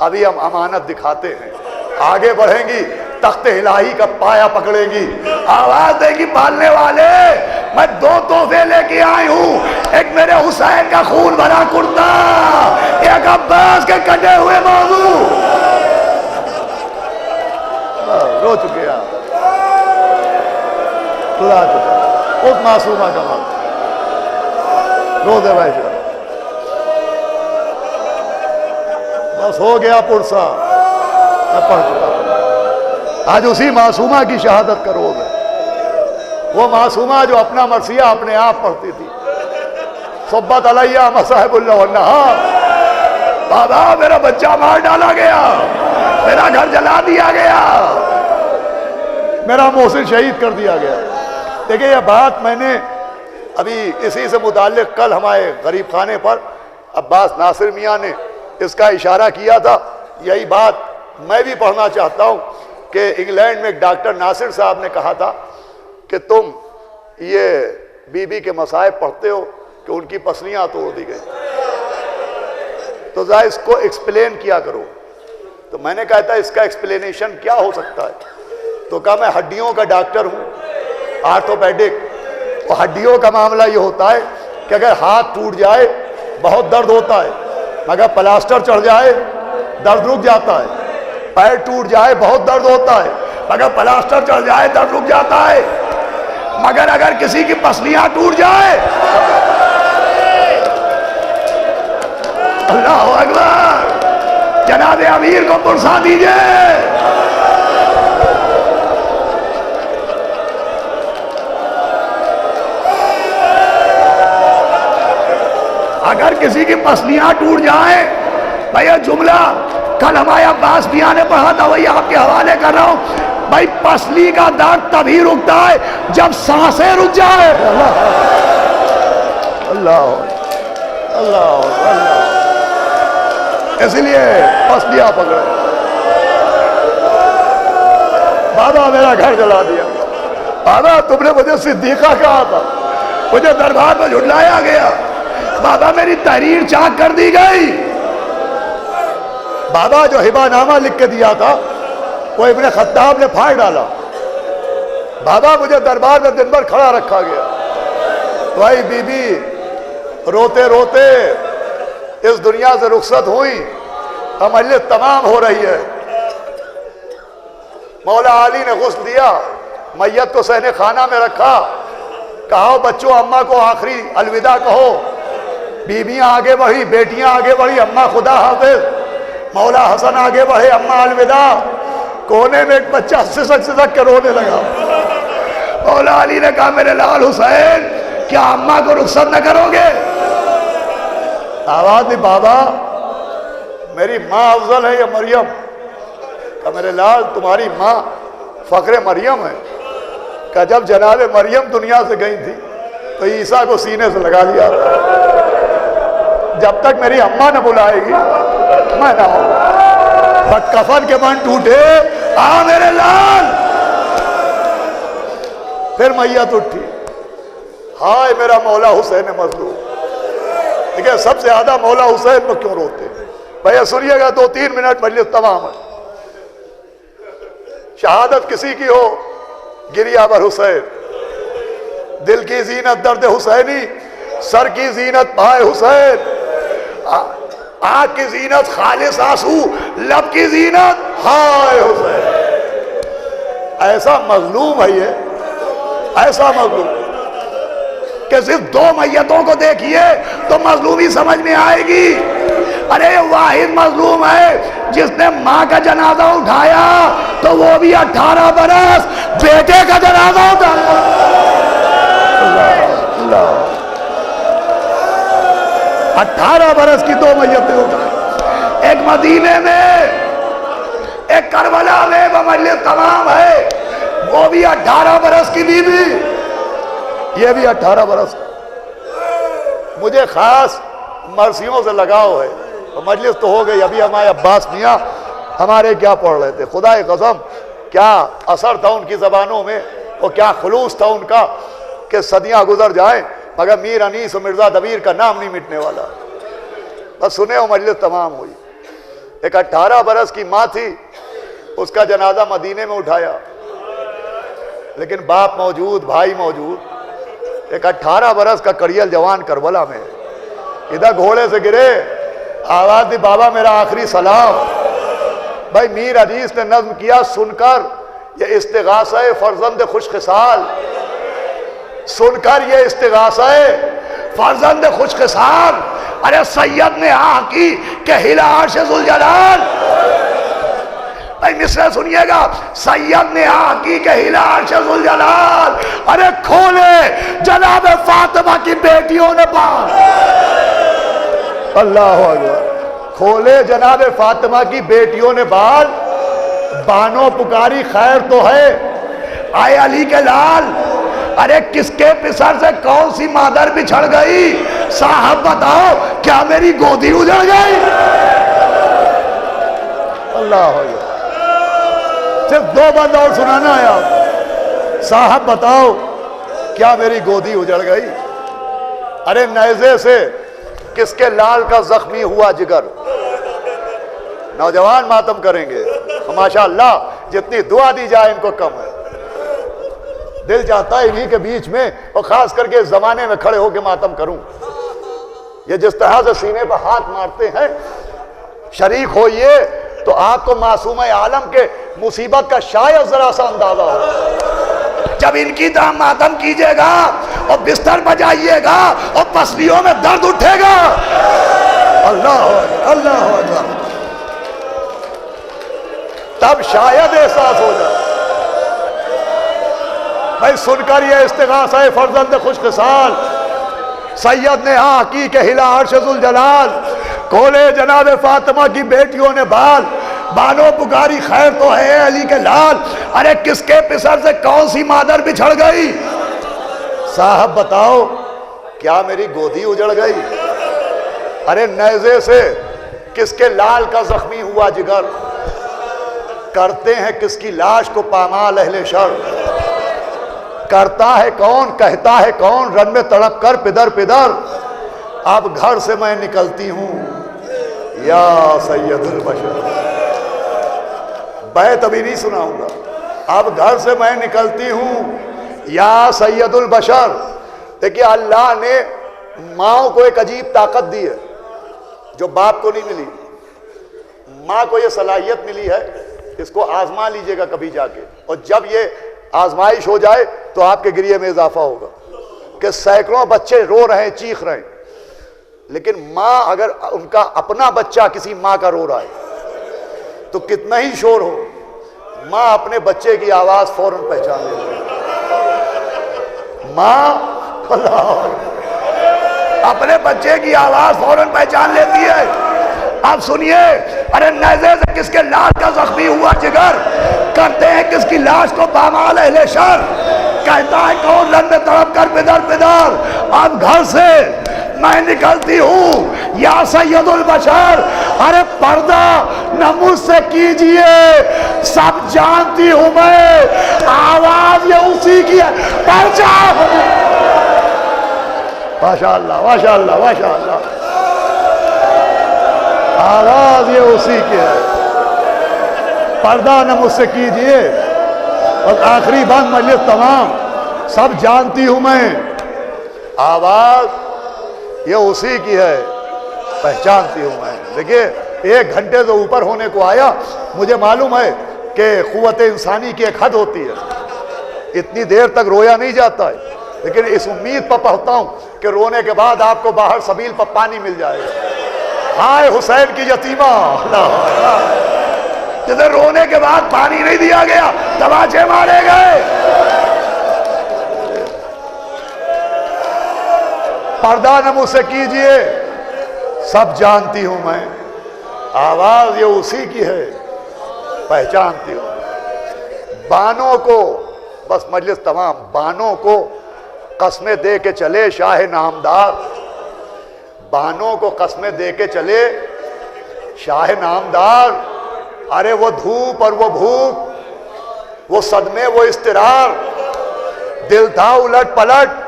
ابھی ہم امانت دکھاتے ہیں. آگے بڑھیں گی، تخت الہی کا پایا پکڑیں گی. آواز دیں گی پالنے والے میں دو تحفے لے کے آئی ہوں. ایک میرے حسین کا خون بھرا کرتا، ایک عباس کے کٹے ہوئے بازو. رو چکے آپ خدا چکا اس معصومہ کا مال رو دے بھائی صاحب. بس ہو گیا پرسا میں پڑھ چکا. آج اسی معصومہ کی شہادت کا روز ہے. وہ معصومہ جو اپنا مرثیہ اپنے آپ پڑھتی تھی. صبت علیہ مصاحب اللہ والنہار. بابا میرا بچہ مار ڈالا گیا، میرا گھر جلا دیا گیا، میرا محسن شہید کر دیا گیا. دیکھیں یہ بات میں نے ابھی اسی سے متعلق کل ہمارے غریب خانے پر عباس ناصر میاں نے اس کا اشارہ کیا تھا. یہی بات میں بھی پڑھنا چاہتا ہوں کہ انگلینڈ میں ایک ڈاکٹر ناصر صاحب نے کہا تھا کہ تم یہ بی بی کے مصائب پڑھتے ہو کہ ان کی پسلیاں توڑ دی گئی، تو ذرا اس کو ایکسپلین کیا کرو. تو میں نے کہا تھا اس کا ایکسپلینیشن کیا ہو سکتا ہے؟ تو کہا میں ہڈیوں کا ڈاکٹر ہوں، آرتھوپیڈک. اور ہڈیوں کا معاملہ یہ ہوتا ہے کہ اگر ہاتھ ٹوٹ جائے بہت درد ہوتا ہے، مگر پلاسٹر چڑھ جائے درد رک جاتا ہے. پیر ٹوٹ جائے بہت درد ہوتا ہے، مگر پلاسٹر چڑھ جائے درد رک جاتا ہے. مگر اگر کسی کی پسلیاں ٹوٹ جائے، اللہ اکبر، جناب امیر کو پرسا دیجئے. اگر کسی کی پسلیاں ٹوٹ جائیں، بھائی یہ جملہ کل ہمارے عباس میاں نے پڑھا تھا، وہی آپ کے حوالے کر رہا ہوں. بھائی پسلی کا درد تبھی رکتا ہے جب سانسیں رک جائے. اللہ اللہ اللہ. اس لیے پسلیاں پکڑے. بابا میرا گھر جلا دیا. بابا تم نے مجھے صدیقہ کہا تھا، مجھے دربار میں جھٹلایا گیا. بابا میری تحریر چاک کر دی گئی. بابا جو ہبہ نامہ لکھ کے دیا تھا وہ ابن خطاب نے پھاڑ ڈالا. بابا مجھے دربار میں دن بھر کھڑا رکھا گیا. بھائی بی بی روتے روتے اس دنیا سے رخصت ہوئی. اب مجلس تمام ہو رہی ہے. مولا علی نے غسل دیا, میت کو صحن خانہ میں رکھا, کہا بچوں اماں کو آخری الوداع کہو. بیویاں آگے بڑھی, بیٹیاں آگے بڑھی, اماں خدا حافظ. مولا حسن آگے بڑھے, اماں الوداع. کونے میں ایک بچہ سسک سسک کے رونے لگا. مولا علی نے کہا میرے لال حسین کیا اماں کو رخصت نہ کرو گے؟ آواز دی بابا میری ماں افضل ہے یا مریم؟ کہا میرے لال تمہاری ماں فخر مریم ہے. کہ جب جناب مریم دنیا سے گئی تھی تو عیسیٰ کو سینے سے لگا لیا. جب تک میری اماں نہ بلائے گی میں نہ ہوں. بس کفن کے بن ٹوٹے, آ میرے لال. پھر میت اٹھی, ہائے میرا مولا حسین مظلوم. دیکھیں سب سے زیادہ مولا حسین میں کیوں روتے؟ بھیا سنیے گا 2-3 منٹ مجلس تمام ہے. شہادت کسی کی ہو, گریہ بر حسین. دل کی زینت درد حسینی, سر کی زینت پائے حسین, آنکھ کی زینت خالص آنسو, لب کی زینت ہائے حسین. ایسا مظلوم ہے یہ, ایسا مظلوم کہ صرف 2 میتوں کو دیکھیے تو مظلومی سمجھ میں آئے گی. ارے واحد مظلوم ہے جس نے ماں کا جنازہ اٹھایا تو وہ بھی 18 برس بیٹے کا جنازہ اٹھایا. اللہ 18 برس کی 2 میتیں اٹھائی. ایک مدینے میں, ایک کربلا میں مجلس تمام ہے, وہ بھی 18 برس کی بیوی, یہ بھی 18 برس. مجھے خاص مرثیوں سے لگاؤ ہے. مجلس تو ہو گئی, ابھی ہمارے عباس میاں ہمارے کیا پڑھ رہے تھے. خدا قسم کیا اثر تھا ان کی زبانوں میں, اور کیا خلوص تھا ان کا کہ صدیاں گزر جائیں مگر میر انیس و مرزا دبیر کا نام نہیں مٹنے والا. بس سنے ہو مجلس تمام ہوئی. ایک 18 برس کی ماں تھی, اس کا جنازہ مدینے میں اٹھایا, لیکن باپ موجود, بھائی موجود. ایک 18 برس کا کڑیل جوان کربلا میں ادھر گھوڑے سے گرے, آواز دی بابا میرا آخری سلام. بھائی میر عزیز نے نظم کیا, سن کر یہ استغاثہ فرزند خوش خصال, سن کر یہ استغاثہ فرزند خوش خصال. ارے سید نے آ کی کہ ہلا عرش ذوالجلال. بھائی مصرع سنیے گا, سید نے آ کی کہ ہلا عرش ذوالجلال. ارے کھولے جناب فاطمہ کی بیٹیوں نے بال. اللہ اکبر. کھولے جناب فاطمہ کی بیٹیوں نے بال, بانو پکاری خیر تو ہے, آئے علی کے لال. ارے کس کے پسر سے کون سی مادر بچھڑ گئی؟ صاحب بتاؤ کیا میری گودی اجڑ گئی؟ اللہ اکبر. صرف 2 بند اور سنانا ہے آپ. صاحب بتاؤ کیا میری گودی اجڑ گئی؟ ارے نیزے سے کس کے لال کا زخمی ہوا جگر؟ نوجوان ماتم کریں گے, ماشاءاللہ جتنی دعا دی جائے ان کو کم ہے. دل چاہتا ہے انہی کے بیچ میں, اور خاص کر کے اس زمانے میں کھڑے ہو کے ماتم کروں. یہ جس طرح سے سینے پر ہاتھ مارتے ہیں, شریک ہوئیے تو آپ کو معصوم عالم کے مصیبت کا شاید ذرا سا اندازہ ہو. جب ان کی طرح ماتم کیجئے گا اور بستر بجائیے گا اور پسلیوں میں درد اٹھے گا. اللہ اللہ اللہ, تب شاید احساس ہو جائے. بھائی سن کر یہ استغاثہ فرزند خوش خصال, سید نے ہاں کی کہ ہلا عرش ذوالجلال. کھولے جناب فاطمہ کی بیٹیوں نے بال, بانو پکاری خیر تو ہے علی کے لال. ارے کس کے پسر سے کون سی مادر بچھڑ گئی؟ صاحب بتاؤ کیا میری گودی اجڑ گئی؟ ارے نیزے سے کس کے لال کا زخمی ہوا جگر؟ کرتے ہیں کس کی لاش کو پامال اہل شر؟ کرتا ہے کون, کہتا ہے کون, رن میں تڑپ کر پدر پدر. اب گھر سے میں نکلتی ہوں یا سید البشر. بیت ابھی نہیں سناؤں گا. اب گھر سے میں نکلتی ہوں یا سید البشر. دیکھیے اللہ نے ماں کو ایک عجیب طاقت دی ہے جو باپ کو نہیں ملی. ماں کو یہ صلاحیت ملی ہے, اس کو آزما لیجئے گا کبھی جا کے, اور جب یہ آزمائش ہو جائے تو آپ کے گریے میں اضافہ ہوگا کہ سینکڑوں بچے رو رہے ہیں, چیخ رہے ہیں, لیکن ماں اگر ان کا اپنا بچہ کسی ماں کا رو رہا ہے تو کتنا ہی شور ہو, ماں اپنے بچے کی آواز فوراً پہچان لیتی ہے. ماں اپنے بچے کی آواز فوراً پہچان لیتی ہے. آپ سنیے, ارے نیزے سے کس کے لاش کا زخمی ہوا جگر, کرتے ہیں کس کی لاش کو پامال اہل شر, کہتا ہے کون لن میں تڑپ کر پدر پدر. اب گھر سے میں نکلتی ہوں یا سید البشر, ارے پردہ نہ مجھ سے کیجئے, سب جانتی ہوں میں, آواز یہ اسی کی ہے, پہچان. ماشاءاللہ ماشاءاللہ ماشاءاللہ, آواز یہ اسی کی ہے, پردہ نہ مجھ سے کیجئے. اور آخری بات مجلس تمام, سب جانتی ہوں میں, آواز یہ اسی کی ہے, پہچانتی ہوں میں. دیکھیے 1 گھنٹے سے اوپر ہونے کو آیا, مجھے معلوم ہے کہ قوت انسانی کی ایک حد ہوتی ہے, اتنی دیر تک رویا نہیں جاتا ہے, لیکن اس امید پر پڑھتا ہوں کہ رونے کے بعد آپ کو باہر سبیل پر پانی مل جائے گا. ہائے حسین کی یتیمہ, جسے رونے کے بعد پانی نہیں دیا گیا, تماچے مارے گئے. پردہ نہ مجھ سے کیجئے, سب جانتی ہوں میں, آواز یہ اسی کی ہے, پہچانتی ہوں. بانوں کو, بس مجلس تمام, بانوں کو قسمیں دے کے چلے شاہ نامدار, بانوں کو قسمیں دے کے چلے شاہ نامدار. ارے وہ دھوپ اور وہ بھوک, وہ صدمے وہ اضطرار, دل تھا الٹ پلٹ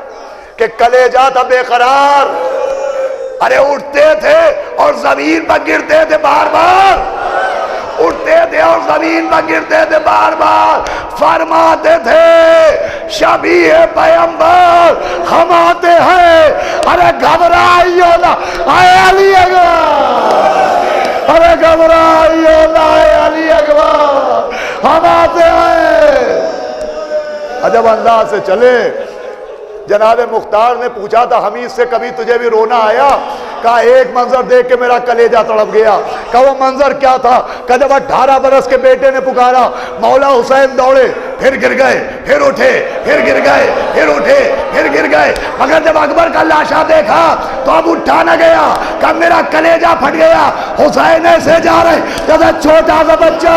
کہ کلیجہ تھا بے قرار. ارے اٹھتے تھے اور زمین پر گرتے تھے بار بار, اٹھتے تھے اور زمین پر گرتے تھے بار بار. فرماتے تھے شبیہ پیغمبر ہم آتے ہیں, ارے گھبرائیو نہ اے علی اکبر, ارے گھبرائیو نہ اے علی اکبر, ہم آتے ہیں. عجب انداز سے چلے. جناب مختار نے پوچھا تھا حمید سے, کبھی تجھے بھی رونا آیا؟ کہا ایک منظر دیکھ کے میرا کلیجہ تڑپ گیا. کہا وہ منظر کیا تھا؟ کہا جب 18 برس کے بیٹے نے پکارا, مولا حسین دوڑے, پھر گر گئے, پھر اٹھے, پھر گر گئے, پھر اٹھے, پھر گر گئے, مگر جب اکبر کا لاشا دیکھا تو اب اٹھا نہ گیا. کہا میرا کلیجہ پھٹ گیا. حسین ایسے جا رہے جیسے چھوٹا سا بچہ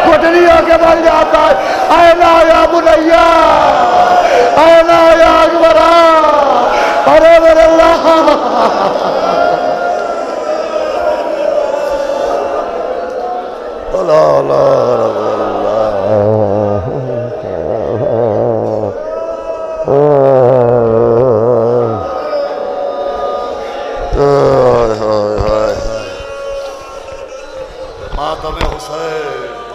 گٹھلیوں کے بل جاتا ہے, اینا یا بنیا, اینا یا اکبرا, ارے میرے اللہ. لا لا رب اللہ. ماتم حسین